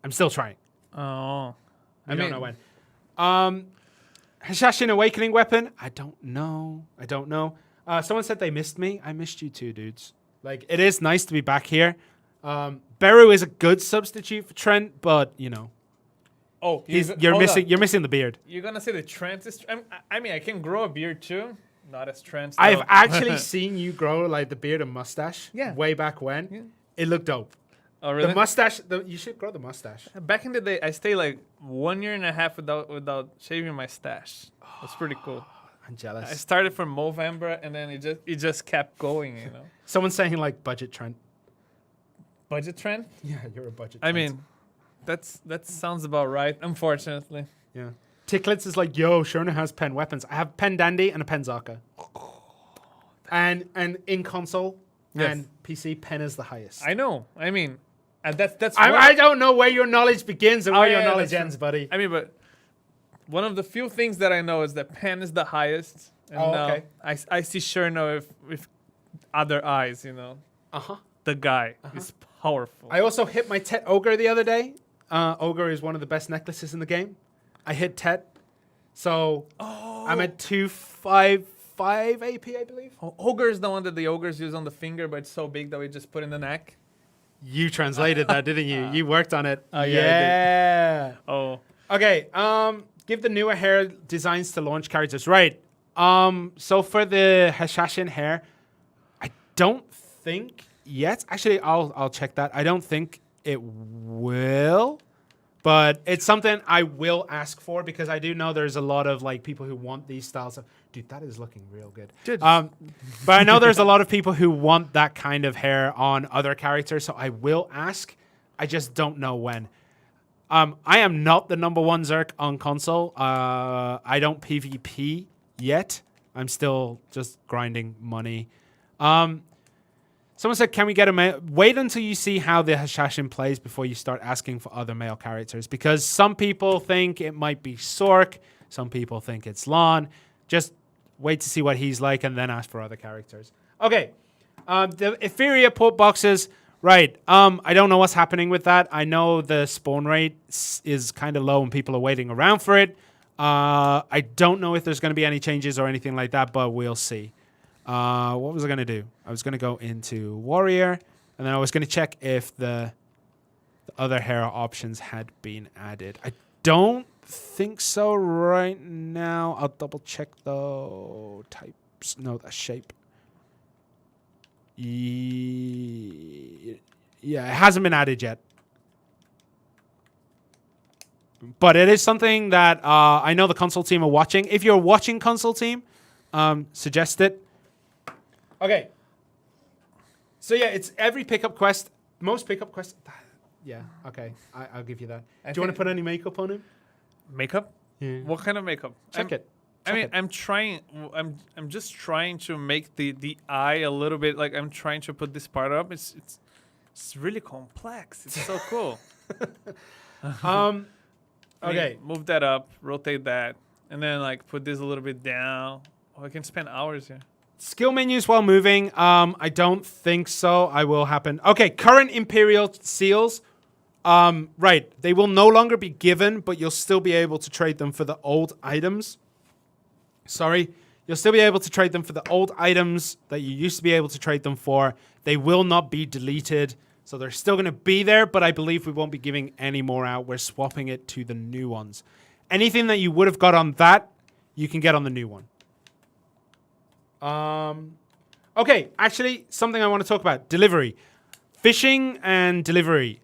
I'm still trying. Oh. I don't know when. Hashashin Awakening Weapon? I don't know. Someone said they missed me. I missed you too, dudes. Like, it is nice to be back here. Beru is a good substitute for Trent, but, you know. Oh, you're missing the beard. You're gonna say the Trent is... I mean, I can grow a beard too. Not as Trent. I've actually seen you grow, like, the beard and mustache. Yeah. Way back when. Yeah. It looked dope. Oh, really? The mustache, you should grow the mustache. Back in the day, I stayed like 1.5 years without shaving my stash. That's pretty cool. I'm jealous. I started from Movember and then it just kept going, you know. Someone's saying like budget Trent. Budget Trent? Yeah, you're a budget I Trent. mean, that sounds about right, unfortunately. Yeah. Ticklets is like, yo, Shona has pen weapons. I have pen Dandy and a pen Zaka. And in console and PC, pen is the highest. I know. I mean, that's I don't know where your knowledge begins and where your knowledge ends, buddy. I mean, but one of the few things that I know is that pen is the highest. And okay. I see Cherno with other eyes, you know. Uh-huh. The guy is powerful. I also hit my Tet Ogre the other day. Ogre is one of the best necklaces in the game. I hit Tet. So I'm at 255 AP, I believe. Ogre is the one that the ogres use on the finger, but it's so big that we just put in the neck. You translated that, didn't you? You worked on it. Yeah. Yeah. Oh. Okay. Give the newer hair designs to launch characters. Right. So for the Hashashin hair, I don't think yet. Actually, I'll check that. I don't think it will, but it's something I will ask for because I do know there's a lot of like people who want these styles of. Dude, that is looking real good. But I know there's a lot of people who want that kind of hair on other characters, so I will ask. I just don't know when. I am not the number one Zerk on console. I don't PvP yet. I'm still just grinding money. Someone said, can we get a male? Wait until you see how the Hashashin plays before you start asking for other male characters. Because some people think it might be Sork. Some people think it's Lon. Just wait to see what he's like and then ask for other characters. Okay. The Etheria port boxes. Right. I don't know what's happening with that. I know the spawn rate is kind of low and people are waiting around for it. I don't know if there's going to be any changes or anything like that, but we'll see. What was I going to do? I was going to go into Warrior, and then I was going to check if the other hero options had been added. I don't think so right now. I'll double check though. Types. No, that's shape. Yeah, it hasn't been added yet. But it is something that I know the console team are watching. If you're watching console team, suggest it. Okay. So yeah, it's every pickup quest. Most pickup quests. Yeah, okay. I'll give you that. Do you want to put any makeup on him? Makeup? Yeah. What kind of makeup? Check it. I'm trying. I'm just trying to make the eye a little bit like I'm trying to put this part up. It's really complex. It's so cool. Okay. Move that up, rotate that, and then like put this a little bit down. Oh, I can spend hours here. Skill menus while moving. I don't think so. I will happen. Okay. Current Imperial seals. Right. They will no longer be given, but you'll still be able to trade them for the old items. Sorry. You'll still be able to trade them for the old items that you used to be able to trade them for. They will not be deleted. So they're still going to be there, but I believe we won't be giving any more out. We're swapping it to the new ones. Anything that you would have got on that, you can get on the new one. Okay, actually, something I want to talk about. Delivery. Fishing and delivery.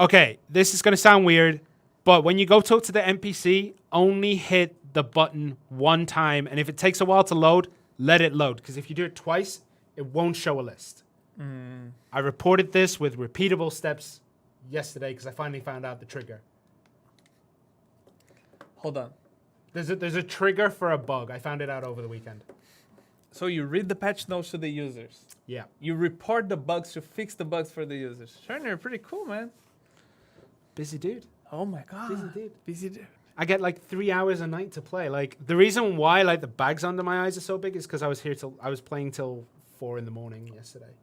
Okay, this is going to sound weird, but when you go talk to the NPC, only hit the button one time. And if it takes a while to load, let it load. Because if you do it twice, it won't show a list. I reported this with repeatable steps yesterday because I finally found out the trigger. Hold on. There's a trigger for a bug. I found it out over the weekend. So you read the patch notes to the users. Yeah. You report the bugs to fix the bugs for the users. Sherner, you're pretty cool, man. Busy dude. Oh my god. Busy dude. Busy dude. I get like 3 hours a night to play. Like the reason why like the bags under my eyes are so big is because I was playing till 4 in the morning yesterday,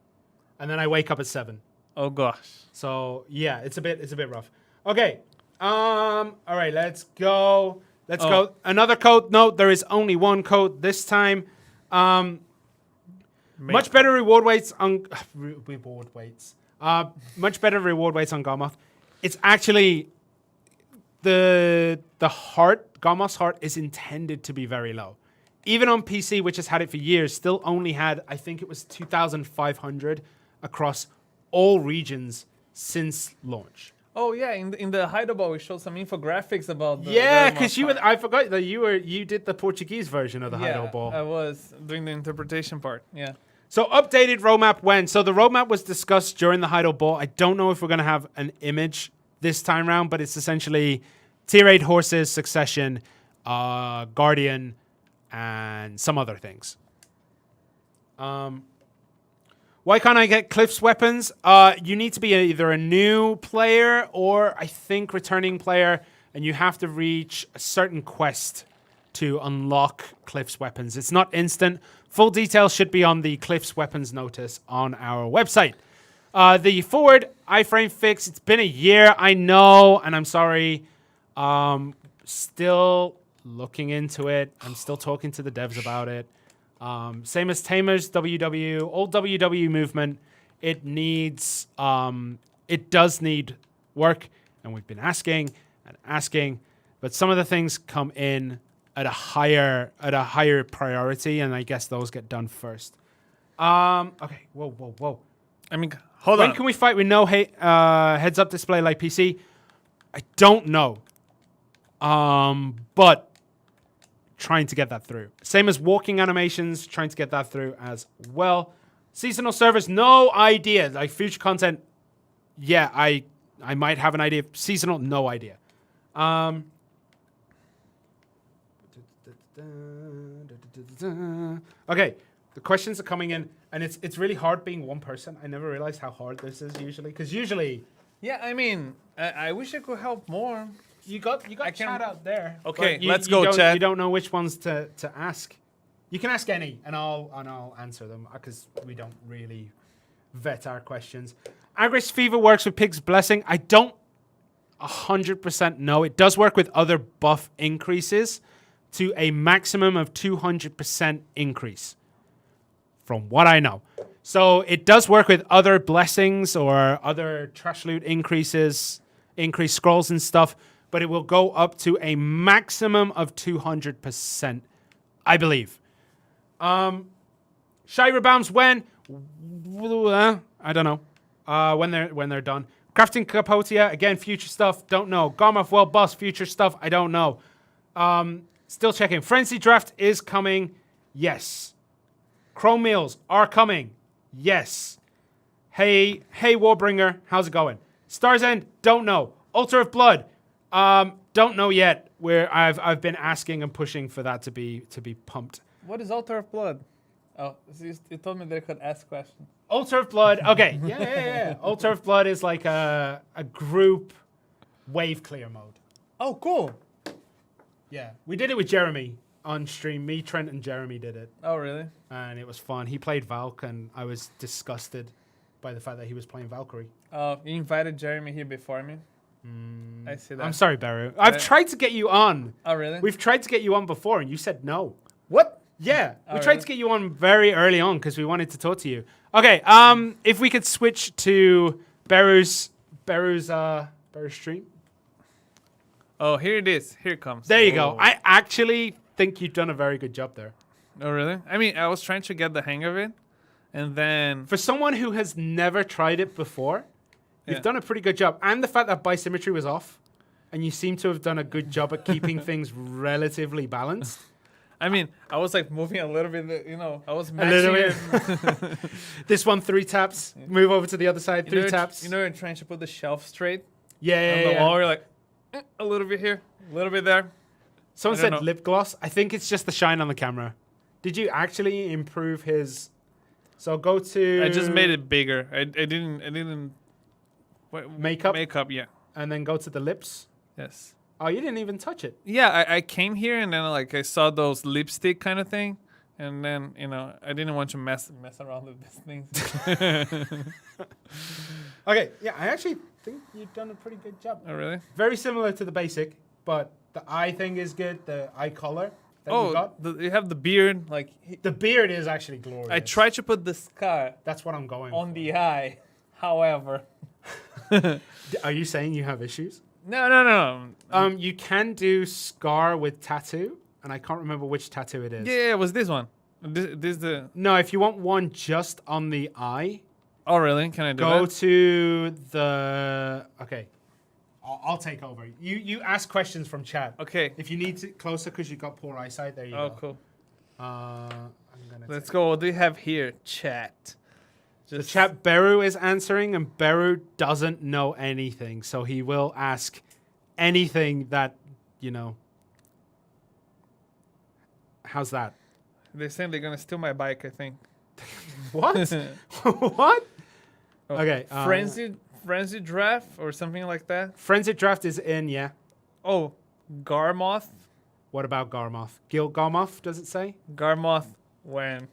and then I wake up at 7. Oh gosh. So yeah, it's a bit rough. Okay. All right, let's go. Let's go. Another code. No, there is only one code this time. Much better reward weights on much better reward weights on Garmoth. It's actually the heart. Garmoth's heart is intended to be very low. Even on PC, which has had it for years, still only had, I think it was 2,500 across all regions since launch. Oh yeah, in the hideable we showed some infographics about the Yeah, Garmoth because heart. I forgot that you did the Portuguese version of the Yeah, Hideout Ball. I was doing the interpretation part. Yeah. So updated roadmap when? So the roadmap was discussed during the Hideout Ball. I don't know if we're going to have an image this time round, but it's essentially tier 8 horses, succession, guardian, and some other things. Why can't I get Cliff's weapons? You need to be either a new player or I think returning player, and you have to reach a certain quest to unlock Cliff's weapons. It's not instant. Full details should be on the Cliff's weapons notice on our website. The forward iframe fix, it's been a year, I know, and I'm sorry. Still looking into it. I'm still talking to the devs about it. Same as Tamer's WW, old WW movement. It needs, it does need work, and we've been asking and asking, but some of the things come in at a higher priority, and I guess those get done first. Okay, whoa. I mean, hold on. When can we fight with no heads-up display like PC? I don't know, but trying to get that through. Same as walking animations, trying to get that through as well. Seasonal servers, no idea. Like future content, yeah, I might have an idea. Seasonal, no idea. Okay, the questions are coming in, and it's really hard being one person. I never realized how hard this is usually, because usually Yeah, I mean, I wish I could help more. you got can- chat out there. Okay, but let's go, don't, chat. You don't know which ones to ask. You can ask any, and I'll answer them because we don't really vet our questions. Agris Fever works with Pig's Blessing. I don't 100% know. It does work with other buff increases to a maximum of 200% increase, from what I know. So it does work with other blessings or other trash loot increases, increased scrolls and stuff, but it will go up to a maximum of 200%, I believe. Shy Rebounds when? I don't know. When they're done. Crafting Capotia, again, future stuff, don't know. Garmoth Well Boss, future stuff, I don't know. Still checking. Frenzy Draft is coming. Yes. Chrome Meals are coming. Yes. Hey, Warbringer, how's it going? Star's End, don't know. Altar of Blood, don't know yet. Where I've been asking and pushing for that to be pumped. What is Altar of Blood? Oh, so you told me that I could ask questions. Altar of Blood, okay. Yeah. Altar of Blood is like a group wave clear mode. Oh, cool. Yeah, we did it with Jeremy on stream. Me, Trent, and Jeremy did it, Oh, really? and it was fun. He played Valk, and I was disgusted by the fact that he was playing Valkyrie. Oh, you invited Jeremy here before me. I see that. I'm sorry, Beru. I've tried to get you on. Oh, really? We've tried to get you on before, and you said no. What? Yeah, we Oh, tried really? to get you on very early on because we wanted to talk to you. Okay, if we could switch to Beru's stream. Oh, here it is. Here it comes. There you go. Oh. I actually think you've done a very good job there. Oh, really? I mean, I was trying to get the hang of it, And then For someone who has never tried it before, you've Yeah. done a pretty good job. And the fact that bisymmetry was off, and you seem to have done a good job at keeping things relatively balanced. I mean, I was like moving a little bit, you know, I was A matching little it. This one, 3 taps. Move over to the other side, 3 you're taps. You know, you're trying to put the shelf straight Yeah, on yeah, the yeah. wall. You're like, a little bit here, a little bit there. Someone I said don't know. lip gloss. I think it's just the shine on the camera. Did you actually improve his? So go to. I just made it bigger. I didn't. Makeup? Makeup, yeah. And then go to the lips. Yes. Oh, you didn't even touch it. Yeah, I came here and then like I saw those lipstick kind of thing, and then you know I didn't want to mess around with these things. Okay, yeah, I actually think you've done a pretty good job. Oh really? Very similar to the basic, but the eye thing is good. The eye color that you got. You have the beard. Like The beard is actually glorious. I tried to put the scar That's what I'm going on for. the eye. However, Are you saying you have issues? no. You can do scar with tattoo, and I can't remember which tattoo it is. Yeah, it was this one. This the. No, if you want one just on the eye, Oh really? Can I do go that? to the. Okay, I'll take over. You ask questions from chat. Okay. If you need it closer because you got poor eyesight, there you Oh go. cool. I'm gonna. Let's go. What do you have here? Chat. The chat Beru is answering, and Beru doesn't know anything, so he will ask anything that you know. How's that? They're saying they're gonna steal my bike. I think. What? What? Oh, Okay. Frenzy draft or something like that. Frenzy draft is in, yeah. Oh, Garmoth. What about Garmoth? Gil Garmoth, does it say? Garmoth when?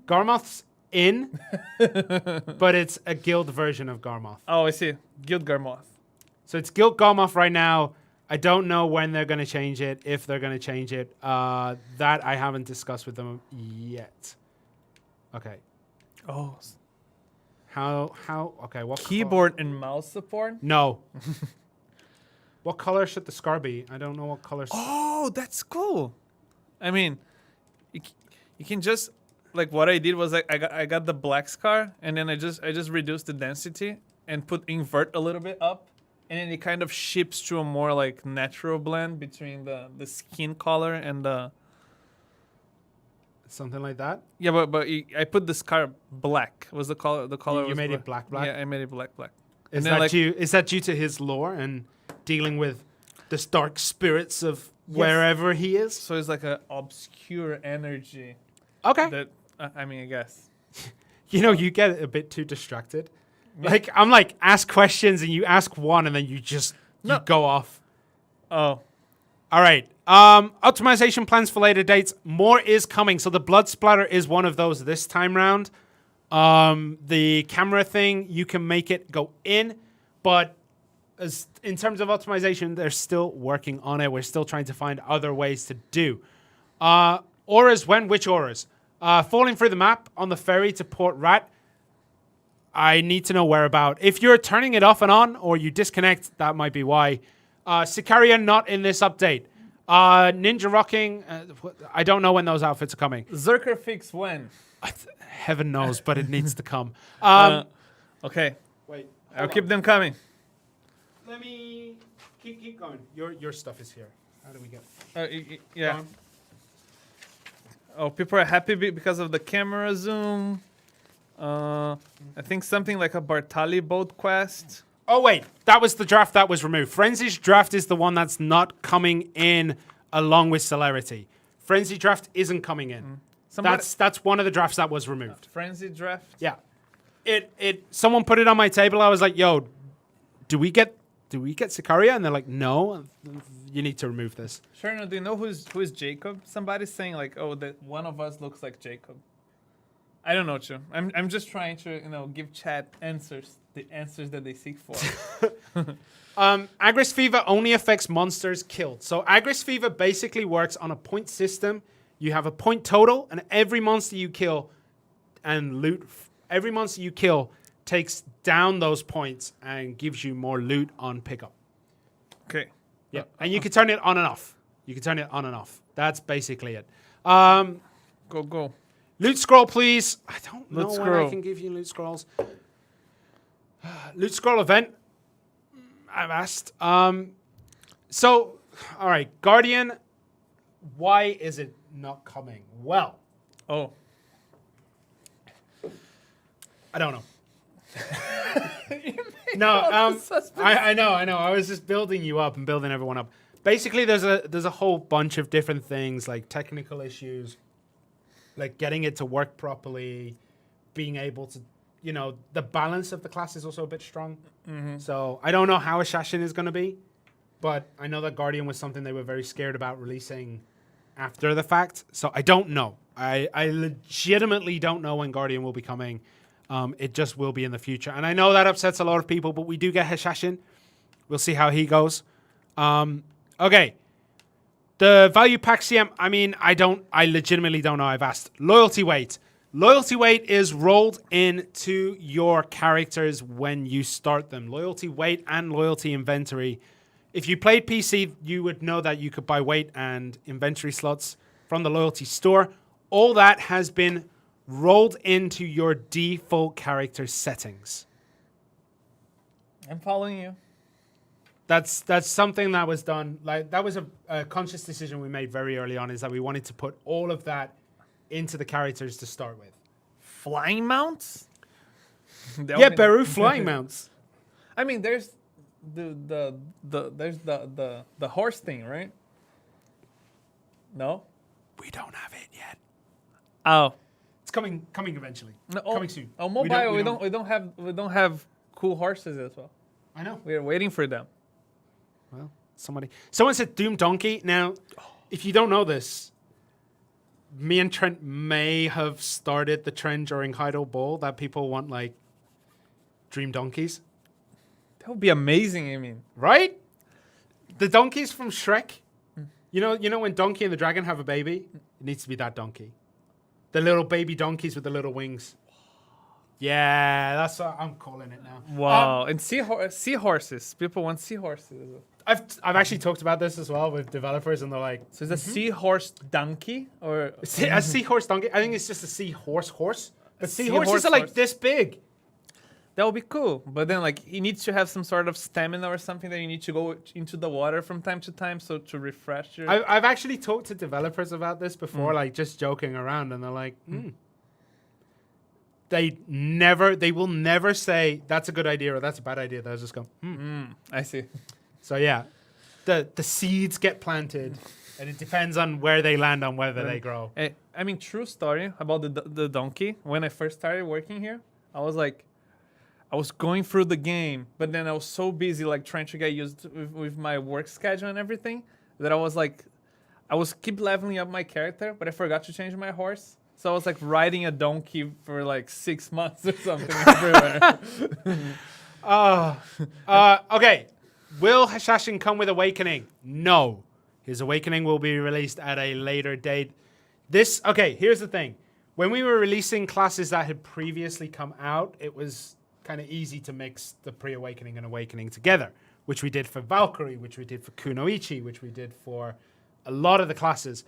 Garmoth's in, but it's a guild version of Garmoth. Oh, I see. Guild Garmoth. So it's Guild Garmoth right now. I don't know when they're going to change it, if they're going to change it. That I haven't discussed with them yet. Okay. Oh. Okay, what Keyboard and mouse support. No. What color should the scar be? I don't know what color. Oh, that's cool. I mean, you can just like what I did was I got the black scar and then I just reduced the density and put invert a little bit up, and then it kind of ships to a more like natural blend between the skin color and the. Something like that? Yeah, but I put the scar black. Was the color? The color. You was made it black? Yeah, I made it black. Is And then, that like- due to his lore and dealing with the dark spirits of wherever he is? So it's like an obscure energy. Okay. That I mean, I guess. You know, you get a bit too distracted. Like, I'm like, ask questions and you ask one and then you just you go off. Oh, All right. Optimization plans for later dates. More is coming. So the blood splatter is one of those this time round. The camera thing, you can make it go in, but in terms of optimization, they're still working on it. We're still trying to find other ways to do. Auras, which auras? Falling through the map on the ferry to Port Rat. I need to know where about. If you're turning it off and on or you disconnect, that might be why. Sicaria not in this update. Ninja Rocking, I don't know when those outfits are coming. Zerker fix when? Heaven knows, but it needs to come. Okay, Wait, I'll keep them coming. Let me keep going. Your stuff is here. How do we get? Yeah. Gone? Oh, people are happy because of the camera zoom. I think something like a Bartali boat quest. Oh wait, that was the draft that was removed. Frenzy's draft is the one that's not coming in along with Celerity. Frenzy draft isn't coming in. That's one of the drafts that was removed. Frenzy draft. Yeah. Someone put it on my table. I was like, "Yo, do we get Sicaria?" And they're like, "No, you need to remove this." Sure. No, do you know who is Jacob? Somebody's saying like, "Oh, that one of us looks like Jacob." I don't know, Chu. I'm just trying to give chat the answers that they seek for. Agris Fever only affects monsters killed. So Agris Fever basically works on a point system. You have a point total, and every monster you kill and loot, every monster you kill takes down those points and gives you more loot on pickup. Okay. Yeah, and you can turn it on and off. That's basically it. Go. Loot scroll, please. I don't know Loot when I scroll. can give you loot scrolls. Loot scroll event. I've asked. So, all right, Guardian. Why is it not coming? Well, Oh. I don't know. No, I know. I was just building you up and building everyone up. Basically, there's a whole bunch of different things, like technical issues, like getting it to work properly, being able to, the balance of the class is also a bit strong. So I don't know how Hashashin is going to be, but I know that Guardian was something they were very scared about releasing after the fact. So I don't know. I legitimately don't know when Guardian will be coming. It just will be in the future. And I know that upsets a lot of people, but we do get Hashashin. We'll see how he goes. Okay. The value pack CM, I legitimately don't know. I've asked. Loyalty weight. Loyalty weight is rolled into your characters when you start them. Loyalty weight and loyalty inventory. If you played PC, you would know that you could buy weight and inventory slots from the loyalty store. All that has been rolled into your default character settings. I'm following you. That's something that was done. Like that was a conscious decision we made very early on, is that we wanted to put all of that into the characters to start with. Flying mounts? Yeah, Beru flying mounts. I mean, there's the horse thing, right? No? We don't have it yet. Oh. It's coming eventually. No, coming soon. Oh, mobile. We don't have cool horses as well. I know. We're waiting for them. Well, someone said Doom Donkey. Now, if you don't know this, me and Trent may have started the trend during Heidel Ball that people want like dream donkeys. That would be amazing. I mean, Right? The donkeys from Shrek. You know when Donkey and the Dragon have a baby? It needs to be that donkey. The little baby donkeys with the little wings. Yeah, that's what I'm calling it now. wow. And seahorses. People want seahorses as well. I've actually talked about this as well with developers, and they're like, So is a seahorse donkey or a seahorse donkey? I think it's just a seahorse horse. But seahorses seahorse are like horse. this big. that would be cool. But then like he needs to have some sort of stamina or something that you need to go into the water from time to time so to refresh your I've actually talked to developers about this before, like just joking around, and they're like, They will never say that's a good idea or that's a bad idea. They'll just go, I see. So yeah, the seeds get planted, and it depends on where they land on whether they grow. I mean, true story about the donkey. When I first started working here, I was going through the game, but then I was so busy like trying to get used with my work schedule and everything that I was keep leveling up my character, but I forgot to change my horse. So I was like riding a donkey for like 6 months or something everywhere. Okay. Will Hashashin come with Awakening? No. His Awakening will be released at a later date. Here's the thing. When we were releasing classes that had previously come out, it was kind of easy to mix the pre-Awakening and Awakening together, which we did for Valkyrie, which we did for Kunoichi, which we did for a lot of the classes.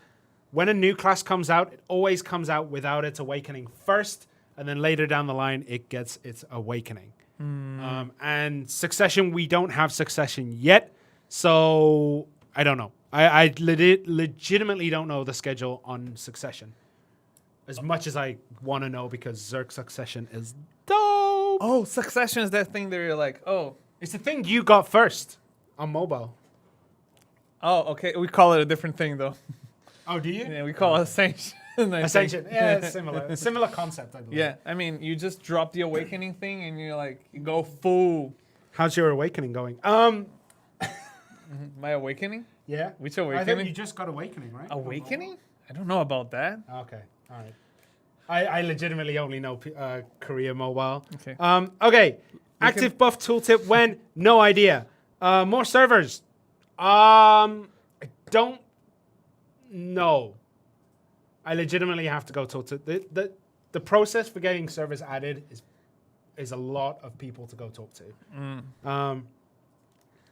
When a new class comes out, it always comes out without its Awakening first, and then later down the line, it gets its Awakening. And Succession, we don't have Succession yet, so I don't know. I legitimately don't know the schedule on Succession as much as I want to know, because Zerk Succession is dope. Oh, Succession is that thing that you're like, oh. It's the thing you got first on mobile. Oh, okay. We call it a different thing, though. Oh, do you? Yeah, we call it Ascension. Ascension. Yeah, it's similar. Similar concept, I believe. Yeah, I mean, you just drop the Awakening thing and you're like, you go full. How's your Awakening going? My Awakening? Yeah. Which I Awakening? think you just got Awakening, right? Awakening? I don't know about that. Okay. All right. I legitimately only know Korea Mobile. Okay. Okay. Active buff tooltip when? No idea. More servers. I don't know. I legitimately have to go talk to the process for getting servers added is a lot of people to go talk to.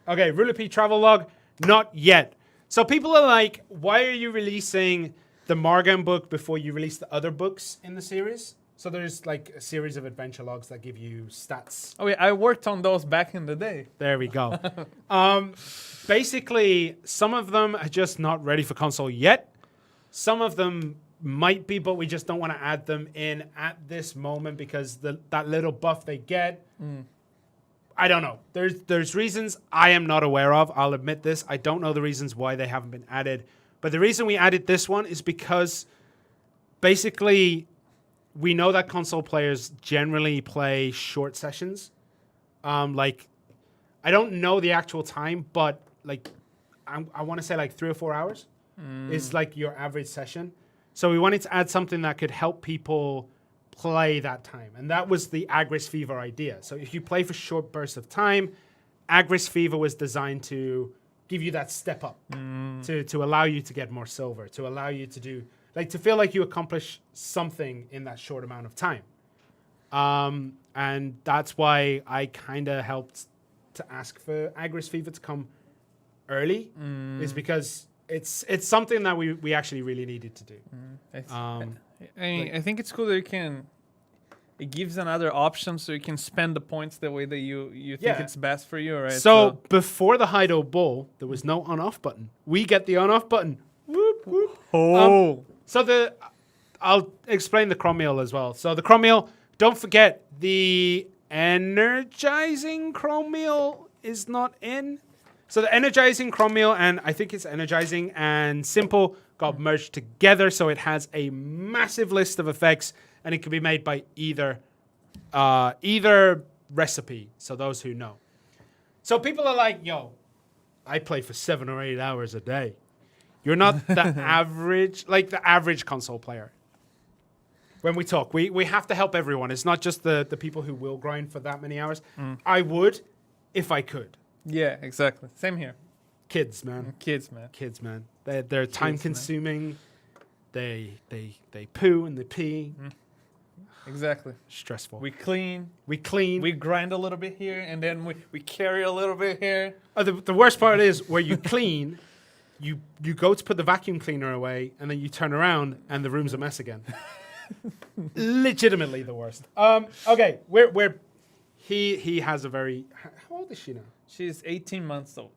Okay, Ruler P travel log, not yet. So people are like, why are you releasing the Margan book before you release the other books in the series. So there's like a series of adventure logs that give you stats. Oh, yeah, I worked on those back in the day. There we go. Basically, some of them are just not ready for console yet. Some of them might be, but we just don't want to add them in at this moment because that little buff they get, I don't know. There's reasons I am not aware of. I'll admit this. I don't know the reasons why they haven't been added. But the reason we added this one is because basically we know that console players generally play short sessions. Like, I don't know the actual time, but like I want to say like 3 or 4 hours is like your average session. So we wanted to add something that could help people play that time. And that was the Agris Fever idea. So if you play for short bursts of time, Agris Fever was designed to give you that step up, to allow you to get more silver, to allow you to do, like to feel like you accomplish something in that short amount of time. And that's why I kind of helped to ask for Agris Fever to come early, is because it's something that we actually really needed to do. I think it's cool that it gives another option so you can spend the points the way that you think it's best for you, right? So before the Hido Bull, there was no on-off button. We get the on-off button. Whoop, whoop. I'll explain the Cron meal as well. So the Cron meal, don't forget, the energizing Cron meal is not in. So the energizing Cron meal, and I think it's energizing and simple, got merged together, so it has a massive list of effects, and it can be made by either recipe. So those who know. So people are like, "Yo, I play for 7 or 8 hours a day." You're not the average console player. When we talk, we have to help everyone. It's not just the people who will grind for that many hours. I would, if I could. Yeah, exactly. Same here. Kids, man. Kids, man. Kids, man. They're time consuming. They poo and they pee. Exactly. Stressful. We clean. We grind a little bit here, and then we carry a little bit here. The worst part is where you clean, you go to put the vacuum cleaner away, and then you turn around and the room's a mess again. Legitimately the worst. Okay, he has a very. How old is she now? She's 18 months old.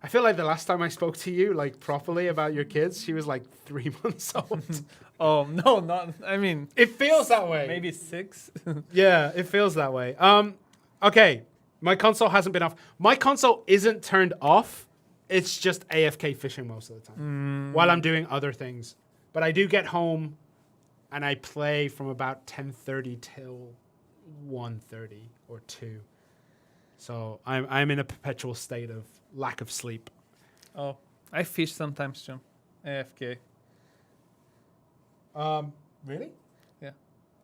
I feel like the last time I spoke to you, like properly about your kids, she was like 3 months old. Oh no, not. I mean, it feels that way. Maybe 6. Yeah, it feels that way. Okay, my console hasn't been off. My console isn't turned off. It's just AFK fishing most of the time while I'm doing other things. But I do get home, and I play from about 10:30 till 1:30 or 2. So I'm in a perpetual state of lack of sleep. Oh, I fish sometimes too. AFK. Really? Yeah.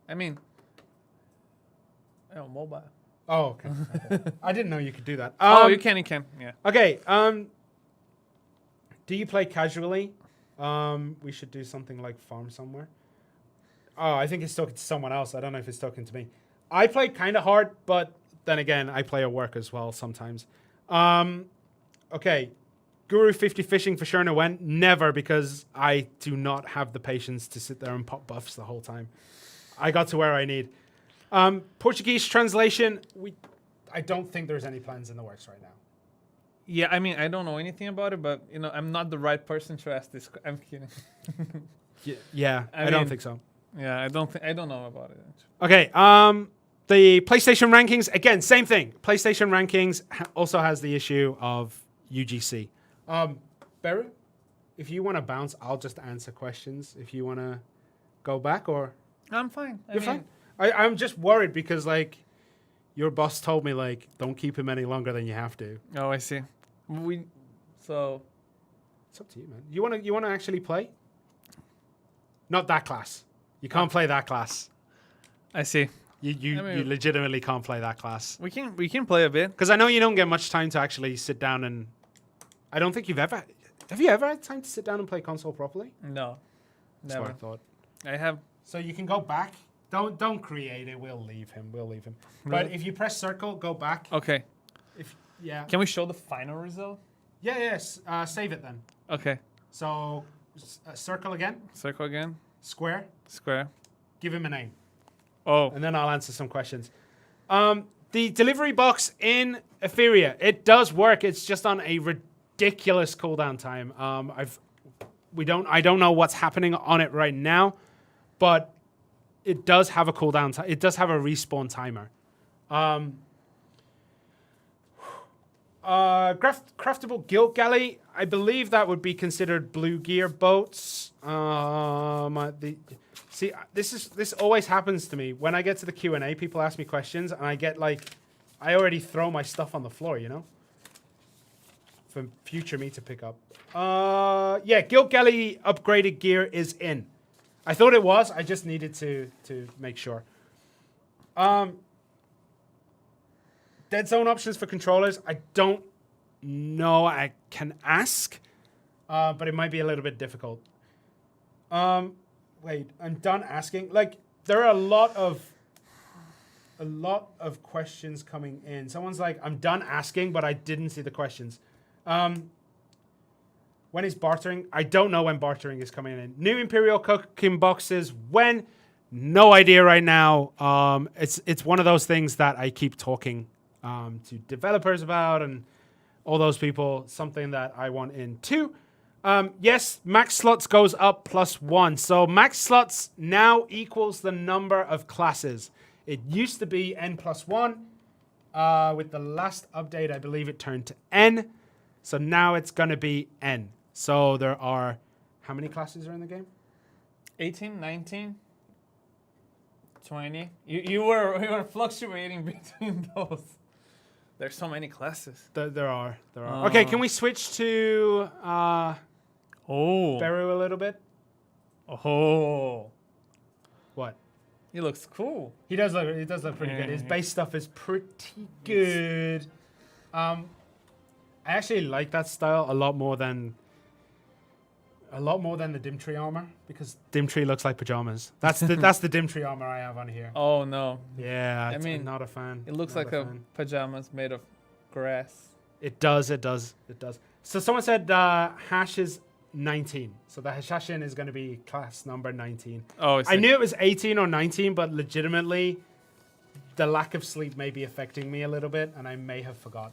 I mean, mobile. Oh, okay. I didn't know you could do that. You can. Yeah. Okay. Do you play casually? We should do something like farm somewhere. Oh, I think it's talking to someone else. I don't know if it's talking to me. I play kind of hard, but then again, I play at work as well sometimes. Okay. Guru 50 fishing for sure no when. Never, because I do not have the patience to sit there and pop buffs the whole time. I got to where I need. Portuguese translation, I don't think there's any plans in the works right now. Yeah, I mean, I don't know anything about it, but I'm not the right person to ask this. I'm kidding. Yeah, I don't think so. Yeah, I don't know about it. Okay, the PlayStation rankings, again, same thing. PlayStation rankings also has the issue of UGC. Beru, if you want to bounce, I'll just answer questions. If you want to go back, or I'm fine. You're fine. I'm just worried because like your boss told me like don't keep him any longer than you have to. Oh, I see. So it's up to you, man. You want to actually play? Not that class. You can't play that class. I see. You legitimately can't play that class. We can play a bit because I know you don't get much time to actually sit down and. I don't think you've ever. Have you ever had time to sit down and play console properly? No, never. That's what I thought. I have. So you can go back. Don't create it. We'll leave him. Really? But if you press circle, go back. Okay. Yeah. Can we show the final result? Yeah. Yes. Save it then. Okay. So Circle again. Circle again. Square. Square. Give him a name. Oh. And then I'll answer some questions. The delivery box in Etheria, it does work. It's just on a ridiculous cooldown time. I don't know what's happening on it right now, but it does have a cooldown time. It does have a respawn timer. Craftable guild galley. I believe that would be considered blue gear boats. This always happens to me when I get to the Q&A. People ask me questions, and I get I already throw my stuff on the floor, for future me to pick up. Yeah, guild galley upgraded gear is in. I thought it was. I just needed to make sure. Dead zone options for controllers. I don't know. I can ask, but it might be a little bit difficult. Wait, I'm done asking. There are a lot of questions coming in. Someone's like, I'm done asking, but I didn't see the questions. When is bartering? I don't know when bartering is coming in. New Imperial cooking boxes. When? No idea right now. It's one of those things that I keep talking to developers about and all those people. Something that I want in too. Yes, max slots goes up +1. So max slots now equals the number of classes. It used to be n+1. With the last update, I believe it turned to n. So now it's going to be n. So there are, how many classes are in the game? 18, 19, 20. You were fluctuating between those. There's so many classes. There are. Okay, can we switch to Beru a little bit? Oh. What? He looks cool. He does look pretty good. His base stuff is pretty good. I actually like that style a lot more than the Dimtree armor, because Dimtree looks like pajamas. That's the Dimtree armor I have on here. Oh no. Yeah, I'm not a fan. It looks like a pajamas made of grass. It does. So someone said hash is 19. So the Hashashin is going to be class number 19. Oh, I knew it was 18 or 19, but legitimately, the lack of sleep may be affecting me a little bit, and I may have forgot.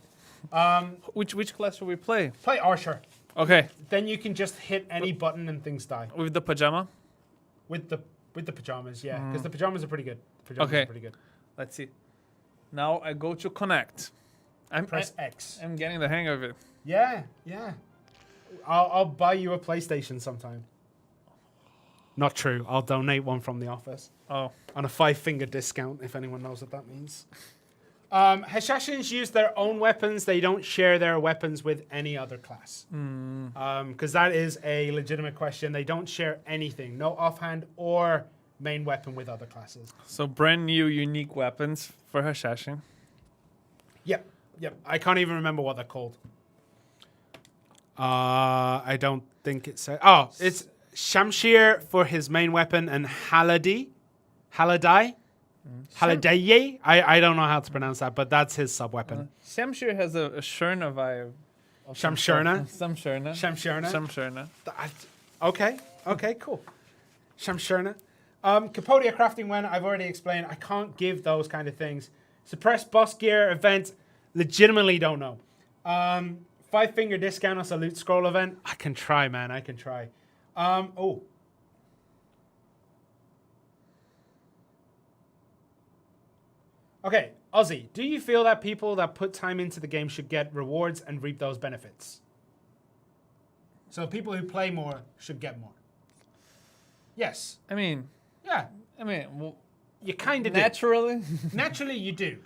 Which class should we play? Play Archer. Okay. Then you can just hit any button and things die. With the pajama? With the pajamas, yeah. Because the pajamas are pretty good. Let's see. Now I go to connect. Press X. I'm getting the hang of it. Yeah. I'll buy you a PlayStation sometime. Not true. I'll donate one from the office. Oh. On a 5-finger discount, if anyone knows what that means. Hashashins use their own weapons. They don't share their weapons with any other class. Because that is a legitimate question. They don't share anything. No offhand or main weapon with other classes. So brand new unique weapons for Hashashin. Yep. I can't even remember what they're called. I don't think it said. Oh, it's Shamshir for his main weapon and Haladai. Haladaye? I don't know how to pronounce that, but that's his sub-weapon. Shamshir has a Shurna vibe. Shamshurna? Shamshurna. Okay, cool. Shamshurna. Capodia crafting when I've already explained. I can't give those kind of things. Suppressed boss gear event, legitimately don't know. 5-finger discount on salute scroll event. I can try, man. I can try. Okay, Ozzy, do you feel that people that put time into the game should get rewards and reap those benefits? So people who play more should get more. Yes. Yeah. Well, you kind of naturally. Naturally, you do.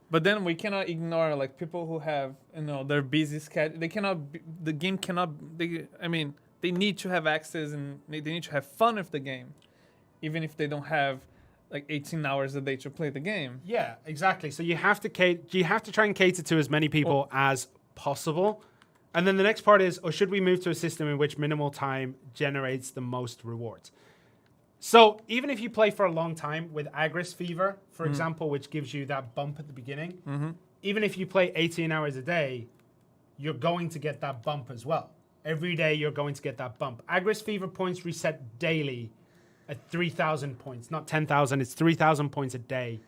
But then we cannot ignore people who have their busy schedule. They cannot. The game cannot. They need to have access and they need to have fun with the game, even if they don't have 18 hours a day to play the game. Yeah, exactly. So you have to try and cater to as many people as possible. And then the next part is, or should we move to a system in which minimal time generates the most rewards? So even if you play for a long time with Agris Fever, for example, which gives you that bump at the beginning, even if you play 18 hours a day, you're going to get that bump as well. every day you're going to get that bump. Agris fever points reset daily at 3,000 points, not 10,000. It's 3,000 points a day.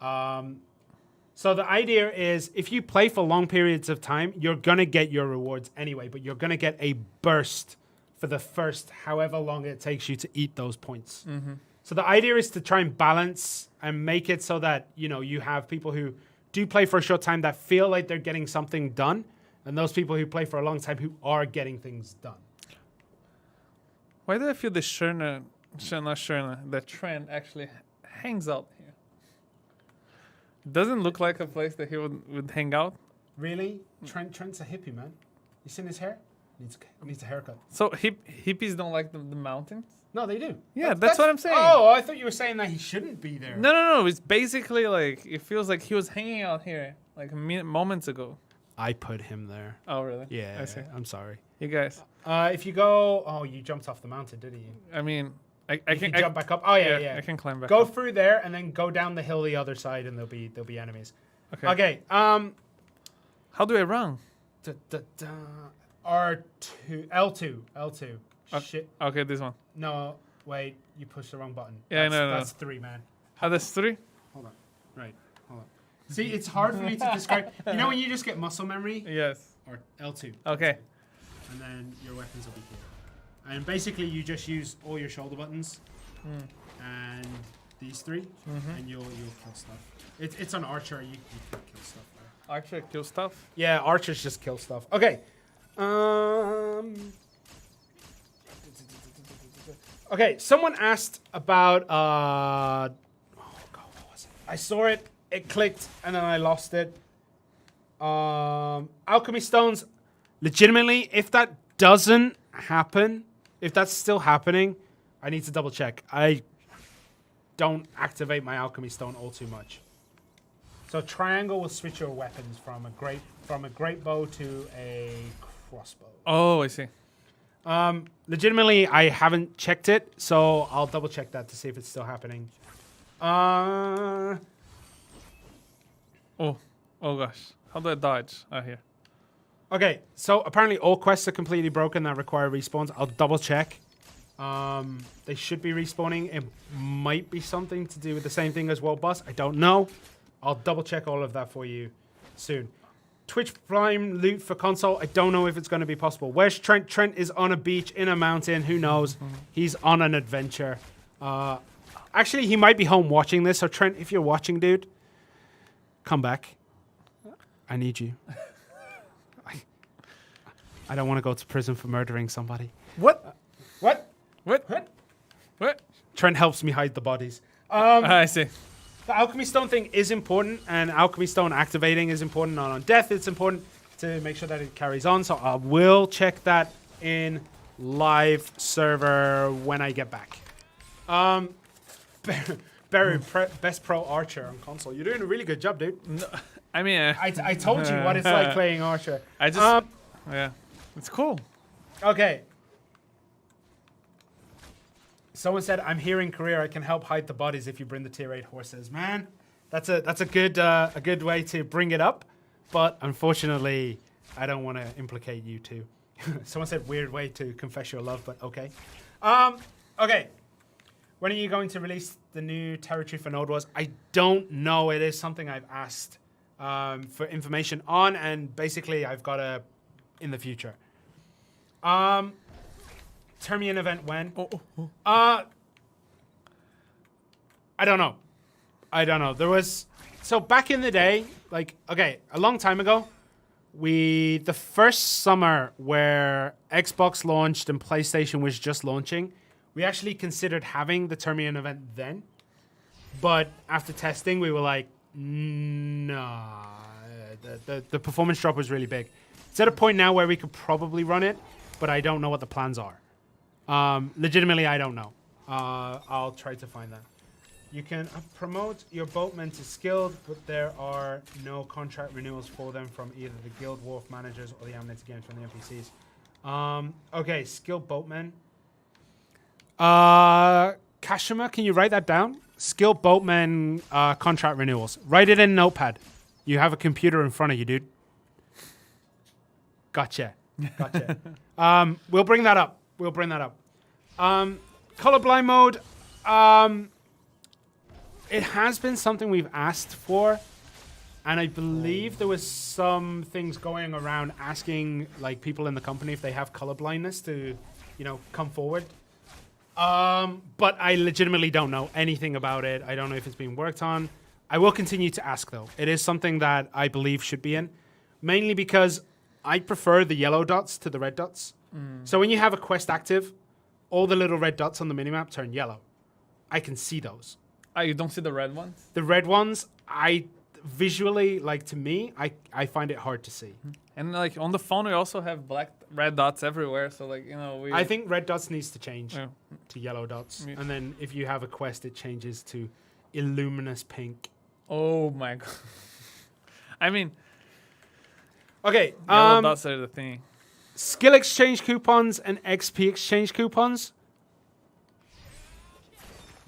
So the idea is if you play for long periods of time, you're going to get your rewards anyway, but you're going to get a burst for the first however long it takes you to eat those points. So the idea is to try and balance and make it so that, you know, you have people who do play for a short time that feel like they're getting something done, and those people who play for a long time who are getting things done. Why do I feel the the trend actually hangs out here? It doesn't look like a place that he would hang out. Really? Trent's a hippie, man. You seen his hair? Needs a haircut. So hippies don't like the mountains? No, they do. Yeah, that's what I'm saying. Oh, I thought you were saying that he shouldn't be there. No. It's basically like, it feels like he was hanging out here like moments ago. I put him there. Oh, really? Yeah, I see. I'm sorry. You guys. If you go... Oh, you jumped off the mountain, didn't you? I mean, I can jump back up. Oh, yeah. I can climb back Go up. through there and then go down the hill the other side and there'll be enemies. Okay. How do I run? R2... L2. Shit. Okay, this one. No, wait. You pushed the wrong button. Yeah, no. That's 3, man. Oh, that's 3? Hold on. Right. Hold on. See, it's hard for me to describe. You know when you just get muscle memory? Yes. Or L2. Okay. And then your weapons will be here. And basically you just use all your shoulder buttons and these 3 and you'll kill stuff. It's an archer, you can kill stuff there. Archer kill stuff? Yeah, archers just kill stuff. Okay. Okay, someone asked about oh god, what was it? I saw it, it clicked, and then I lost it. Alchemy stones. Legitimately, if that doesn't happen, if that's still happening, I need to double check. I don't activate my alchemy stone all too much. So triangle will switch your weapons from a great bow to a crossbow. Oh, I see. Legitimately, I haven't checked it, so I'll double check that to see if it's still happening. Oh gosh. How do I dodge out here? Okay, so apparently all quests are completely broken that require respawns. I'll double check. They should be respawning. It might be something to do with the same thing as World Boss. I don't know. I'll double check all of that for you soon. Twitch Prime loot for console. I don't know if it's going to be possible. Where's Trent? Trent is on a beach in a mountain. Who knows? He's on an adventure. Actually, he might be home watching this. So Trent, if you're watching, dude, come back. I need you. I don't want to go to prison for murdering somebody. What? What? What? Trent helps me hide the bodies. I see. The alchemy stone thing is important, and alchemy stone activating is important. And on death, it's important to make sure that it carries on. So I will check that in live server when I get back. Barry, best pro archer on console. You're doing a really good job, dude. No, I mean, I told you what it's like playing archer. Yeah, it's cool. Okay. Someone said, "I'm here in Korea. I can help hide the bodies if you bring the tier 8 horses." Man, that's a good way to bring it up, but unfortunately, I don't want to implicate you too. Someone said, "Weird way to confess your love," but okay. Okay. When are you going to release the new territory for Node Wars? I don't know. It is something I've asked for information on, and basically I've got a in the future. Termian event when? I don't know. There was so back in the day, like a long time ago, the first summer where Xbox launched and PlayStation was just launching, we actually considered having the Termian event then, but after testing, we were like, nah. The performance drop was really big. It's at a point now where we could probably run it, but I don't know what the plans are. Legitimately, I don't know. I'll try to find that. You can promote your boatmen to skilled, but there are no contract renewals for them from either the guild wharf managers or the amnesty games from the NPCs. Okay, skilled boatmen. Kashima, can you write that down? Skilled boatmen contract renewals. Write it in Notepad. You have a computer in front of you, dude. Gotcha. We'll bring that up. Colorblind mode. It has been something we've asked for, and I believe there was some things going around asking like people in the company if they have colorblindness to, come forward. But I legitimately don't know anything about it. I don't know if it's being worked on. I will continue to ask though. It is something that I believe should be in, mainly because I prefer the yellow dots to the red dots. So when you have a quest active, all the little red dots on the minimap turn yellow. I can see those. You don't see the red ones? The red ones, I visually, to me, I find it hard to see. And on the phone, we also have red dots everywhere. So I think red dots needs to change Yeah. to yellow dots. Yeah. And then if you have a quest, it changes to illuminous pink. Oh my god. I mean, Okay. yellow dots are the thing. Skill exchange coupons and XP exchange coupons.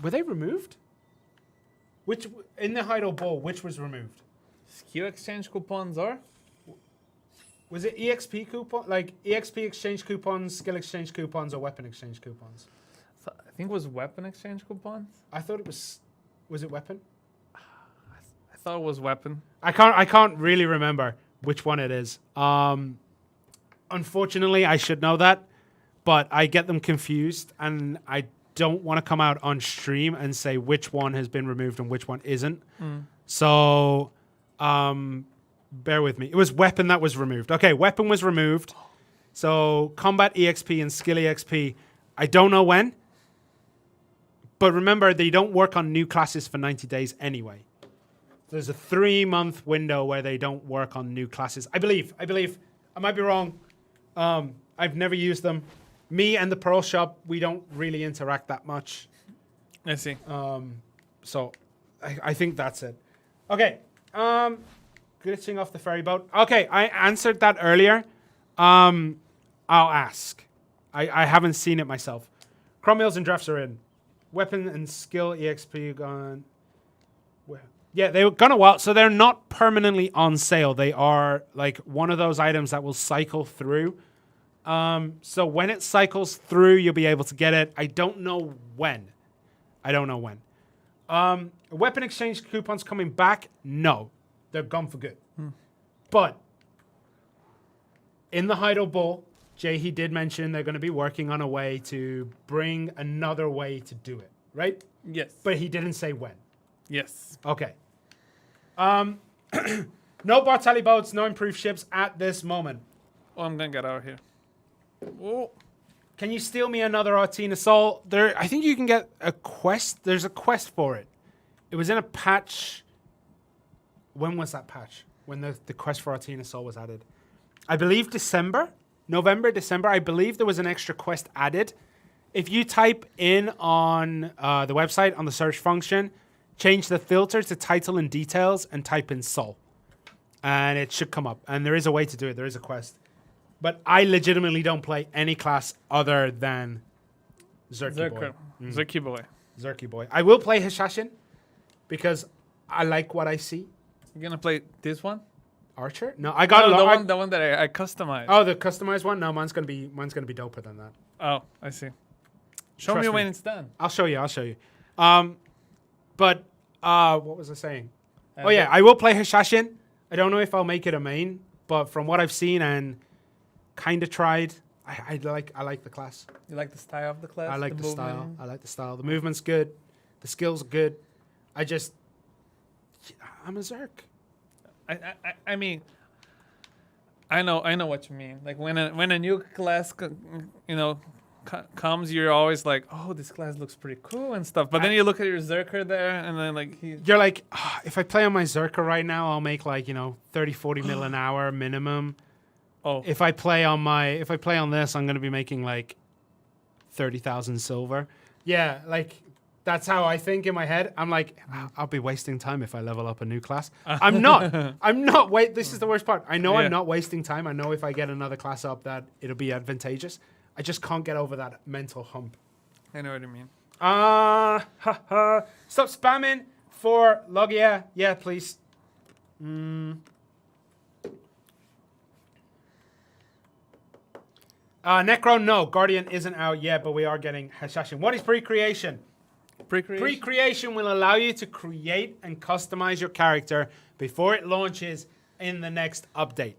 Were they removed? Which in the Heidel Bowl, which was removed? Skill exchange coupons are? Was it EXP coupon, EXP exchange coupons, skill exchange coupons, or weapon exchange coupons? I think it was weapon exchange coupons. I thought it was. Was it weapon? I thought it was weapon. I can't really remember which one it is. Unfortunately, I should know that, but I get them confused, and I don't want to come out on stream and say which one has been removed and which one isn't. So, bear with me. It was weapon that was removed. Okay, weapon was removed. So, combat EXP and skill EXP, I don't know when. But remember, they don't work on new classes for 90 days anyway. There's a 3-month window where they don't work on new classes. I believe. I might be wrong. I've never used them. Me and the Pearl Shop, we don't really interact that much. I see. So I think that's it. Okay. Glitching off the ferry boat. Okay, I answered that earlier. I'll ask. I haven't seen it myself. Cron mills and drafts are in. Weapon and skill EXP gone. Yeah, they were gone a while, so they're not permanently on sale. They are one of those items that will cycle through. So when it cycles through, you'll be able to get it. I don't know when. Weapon exchange coupons coming back? No. They're gone for good. But in the Heidel Bowl, he did mention they're going to be working on a way to bring another way to do it, right? Yes. But he didn't say when. Yes. Okay. No Bartali boats, no improved ships at this moment. Oh, I'm gonna get out of here. Oh. Can you steal me another Artina Soul? I think you can get a quest. There's a quest for it. It was in a patch. When was that patch? When the quest for Artina Soul was added? I believe November, December. I believe there was an extra quest added. If you type in on the website, on the search function, change the filter to title and details and type in Soul. And it should come up. And there is a way to do it. There is a quest. But I legitimately don't play any class other than Zerky Boy. Zerky Boy. Zerky Boy. I will play Hashashin because I like what I see. You're gonna play this one? Archer? No, I got the one that I customized. Oh, the customized one? No, mine's gonna be doper than that. Oh, I see. Show Trust me me. when it's done. I'll show you. But what was I saying? Oh yeah, I will play Hashashin. I don't know if I'll make it a main, but from what I've seen and kind of tried, I like the class. You like the style of the class? I like the style. I like the style. The movement's good. The skills are good. I'm a Zerk. I mean, I know what you mean. Like when a new class, comes, you're always like, oh, this class looks pretty cool and stuff. But then you look at your Zerker there, and then you're like, if I play on my Zerker right now, I'll make 30-40 mil an hour minimum. Oh, If I play on this, I'm gonna be making 30,000 silver. Yeah, that's how I think in my head. I'm like, I'll be wasting time if I level up a new class. I'm not. Wait, this is the worst part. I know Yeah. I'm not wasting time. I know if I get another class up that it'll be advantageous. I just can't get over that mental hump. I know what you mean. Stop spamming for log. Yeah, please. Necron, no. Guardian isn't out yet, but we are getting Hashashin. What is pre-creation? Pre-creation. Pre-creation will allow you to create and customize your character before it launches in the next update.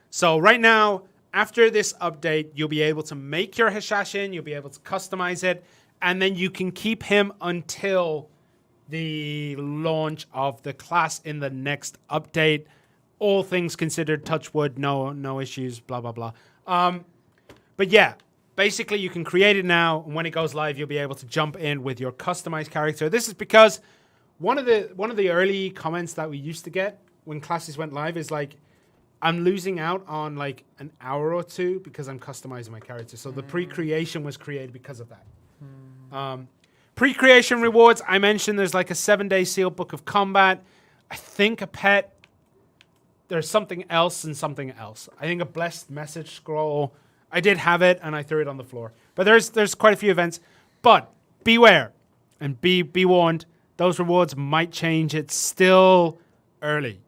So right now, after this update, you'll be able to make your Hashashin, you'll be able to customize it, and then you can keep him until the launch of the class in the next update. All things considered, touch wood, no issues, blah, blah, blah. But yeah, basically you can create it now, and when it goes live, you'll be able to jump in with your customized character. This is because one of the early comments that we used to get when classes went live is like, I'm losing out on like an hour or two because I'm customizing my character. So the pre-creation was created because of that. Pre-creation rewards, I mentioned there's like a 7-day sealed book of combat. I think a pet. There's something else and something else. I think a blessed message scroll. I did have it and I threw it on the floor. But there's quite a few events. But beware and be warned. Those rewards might change. It's still early.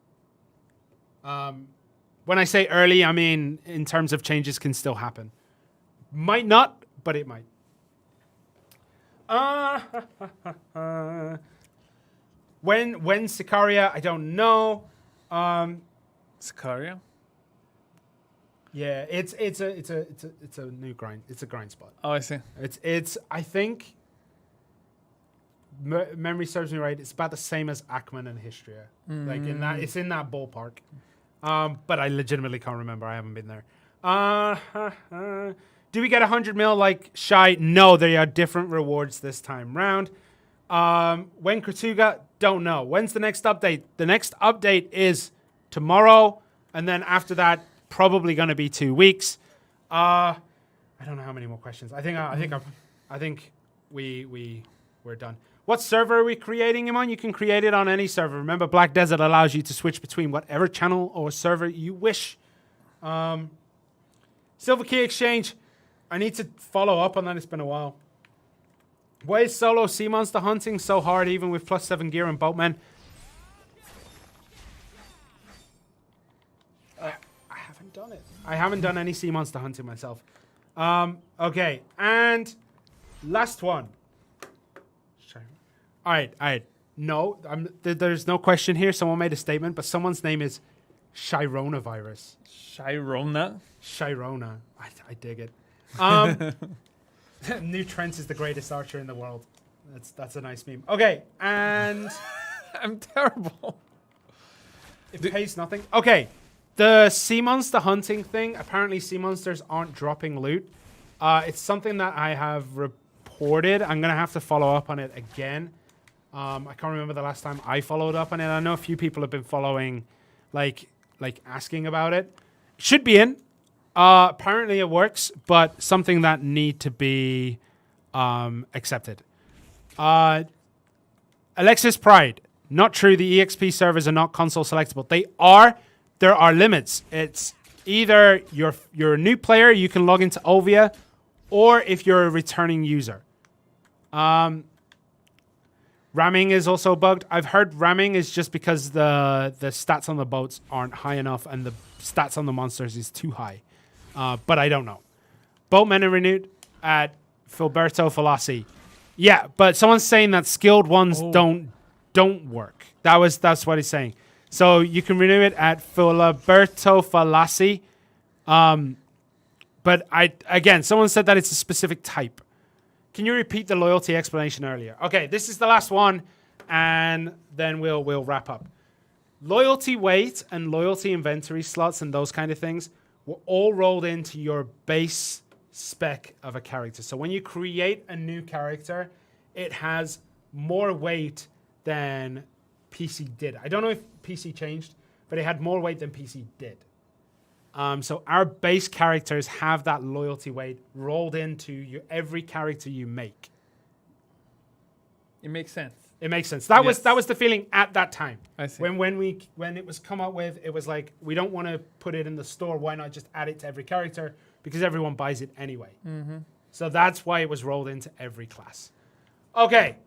When I say early, I mean in terms of changes can still happen. Might not, but it might. When Sicaria, I don't know. Sicaria? Yeah, it's a new grind. It's a grind spot. Oh, I see. It's I think memory serves me right. It's about the same as Ackman and Histria. Like it's in that ballpark. But I legitimately can't remember. I haven't been there. Do we get 100 mil like Shy? No, there are different rewards this time round. When Kratuga? Don't know. When's the next update? The next update is tomorrow, and then after that, probably going to be 2 weeks. I don't know how many more questions. I think we're done. What server are we creating him on? You can create it on any server. Remember, Black Desert allows you to switch between whatever channel or server you wish. Silver Key Exchange. I need to follow up on that. It's been a while. Why is solo sea monster hunting so hard even with +7 gear and boatmen? I haven't done it. I haven't done any sea monster hunting myself. Okay, and last one. All right. No, there's no question here. Someone made a statement, but someone's name is Chironavirus. Chirona? Chirona. I dig it. New Trent is the greatest archer in the world. That's a nice meme. Okay, and I'm terrible. It pays nothing. Okay, the sea monster hunting thing. Apparently, sea monsters aren't dropping loot. It's something that I have reported. I'm gonna have to follow up on it again. I can't remember the last time I followed up on it. I know a few people have been following, like asking about it. Should be in. Apparently it works, but something that need to be accepted. Alexis Pride. Not true. The EXP servers are not console selectable. They are. There are limits. It's either you're a new player, you can log into Ovia, or if you're a returning user. Ramming is also bugged. I've heard ramming is just because the stats on the boats aren't high enough and the stats on the monsters is too high. But I don't know. Boatmen are renewed at Filberto Falassi. Yeah, but someone's saying that skilled ones don't work. That's what he's saying. So you can renew it at Filberto Falassi. But again, someone said that it's a specific type. Can you repeat the loyalty explanation earlier? Okay, this is the last one, and then we'll wrap up. Loyalty weight and loyalty inventory slots and those kind of things were all rolled into your base spec of a character. So when you create a new character, it has more weight than PC did. I don't know if PC changed, but it had more weight than PC did. So our base characters have that loyalty weight rolled into every character you make. It makes sense. It makes sense. That was the feeling at that time. I see. When it was come up with, it was like, we don't want to put it in the store. Why not just add it to every character? Because everyone buys it anyway. Mm-hmm. So that's why it was rolled into every class. Okay.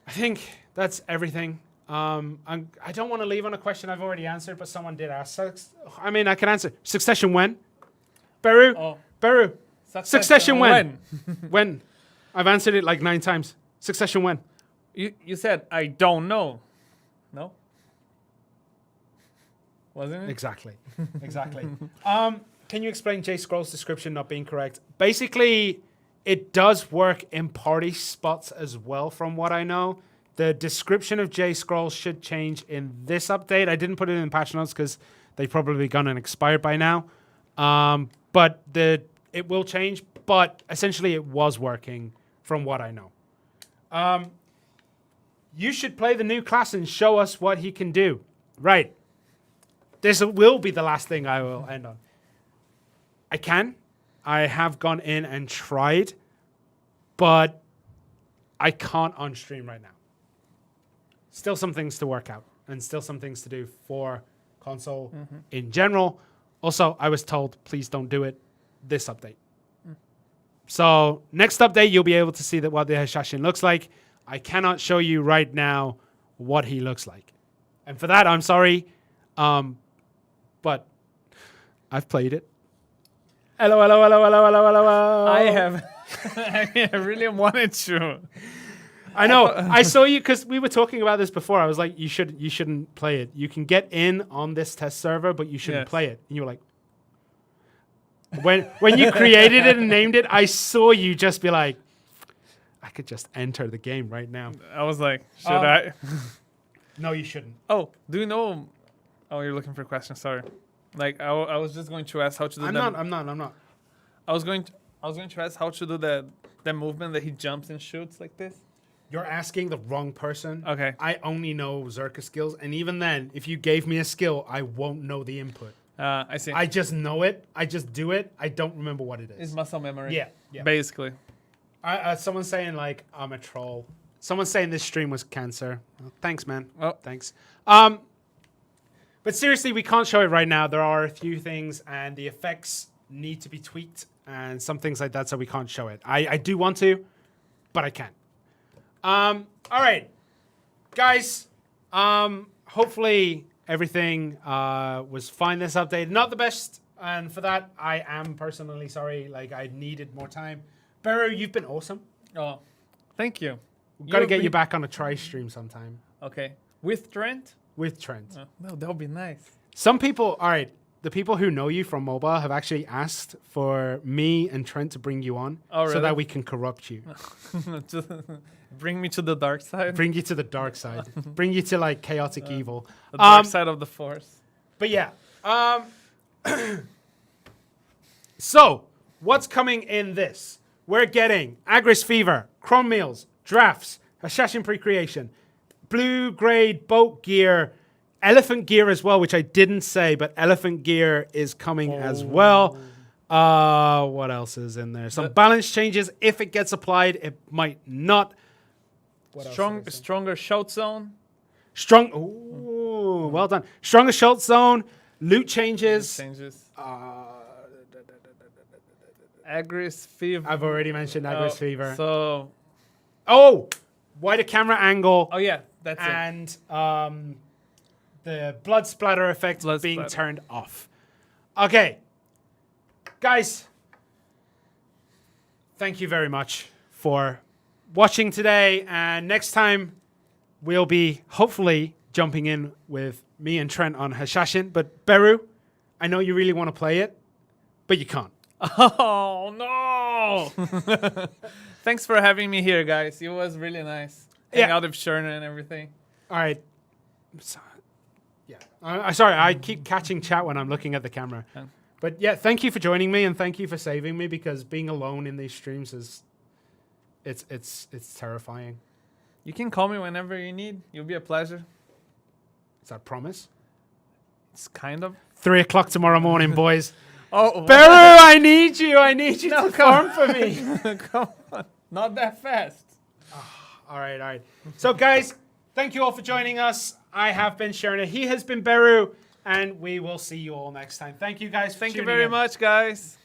I think that's everything. I don't want to leave on a question I've already answered, but someone did ask. I mean, I can answer. Succession when? Beru? Beru, Succession when? When? When? I've answered it like 9 times. Succession when? You said I don't know. No? Wasn't it? Exactly. Exactly. Can you explain J Scroll's description not being correct? Basically, it does work in party spots as well, from what I know. The description of J Scroll should change in this update. I didn't put it in patch notes because they've probably gone and expired by now. But it will change. But essentially, it was working from what I know. You should play the new class and show us what he can do. Right. This will be the last thing I will end on. I can. I have gone in and tried, but I can't on stream right now. Still some things to work out and still some things to do for console in general. Also, I was told, please don't do it this update. So next update, you'll be able to see what the Hashashin looks like. I cannot show you right now what he looks like. And for that, I'm sorry. But I've played it. Hello. I really wanted to. I know. I saw you because we were talking about this before. I was like, you shouldn't play it. You can get in on this test server, but you shouldn't play it. And you were like, when you created it and named it, I saw you just be like, I could just enter the game right now. I was like, should I? No, you shouldn't. Oh, do you know? Oh, you're looking for a question. Sorry. Like I was just going to ask how to do that. I'm not. I was going to ask how to do that movement that he jumps and shoots like this. You're asking the wrong person. Okay. I only know Zerka skills, and even then, if you gave me a skill, I won't know the input. I see. I just know it. I just do it. I don't remember what it is. It's muscle memory. Yeah. Basically. Someone's saying like I'm a troll. Someone's saying this stream was cancer. Well, thanks, man. Oh. Thanks. But seriously, we can't show it right now. There are a few things, and the effects need to be tweaked, and some things like that, so we can't show it. I do want to, but I can't. All right, guys. Hopefully everything was fine this update. Not the best, and for that, I am personally sorry. Like, I needed more time. Beru, you've been awesome. Oh, thank you. We've got to get you back on a try stream sometime. Okay. With Trent? With Trent. No, that would be nice. Some people, all right, the people who know you from mobile have actually asked for me and Trent to bring you on so that we can corrupt you. Bring me to the dark side? Bring you to the dark side. Bring you to, like, chaotic evil. The dark side of the force. But yeah. So, what's coming in this? We're getting Agris Fever, Cron Meals, Drafts, Hashashin Pre-Creation, Blue Grade Boat Gear, Elephant Gear as well, which I didn't say, but Elephant Gear is coming as well. What else is in there? Some balance changes. If it gets applied, it might not. Stronger Shultz Zone. Ooh, well done. Stronger Shultz Zone. Loot changes. Agris Fever. I've already mentioned Agris Fever. So. Wider camera angle. Oh, yeah. That's it. And the blood splatter effect being turned off. Okay. Guys, thank you very much for watching today. And next time, we'll be hopefully jumping in with me and Trent on Hashashin. But Beru, I know you really want to play it, but you can't. Oh, no. Thanks for having me here, guys. It was really nice. Hang out with Sherna and everything. All right. Sorry, I keep catching chat when I'm looking at the camera. But yeah, thank you for joining me and thank you for saving me, because being alone in these streams it's terrifying. You can call me whenever you need. You'll be a pleasure. Is that a promise? It's kind of. 3 o'clock tomorrow morning, boys. Oh, Beru, I need you. I need you to farm for me. Come on. Not that fast. All right. So, guys, thank you all for joining us. I have been Sherna. He has been Beru. And we will see you all next time. Thank you, guys. Thank you very much, guys.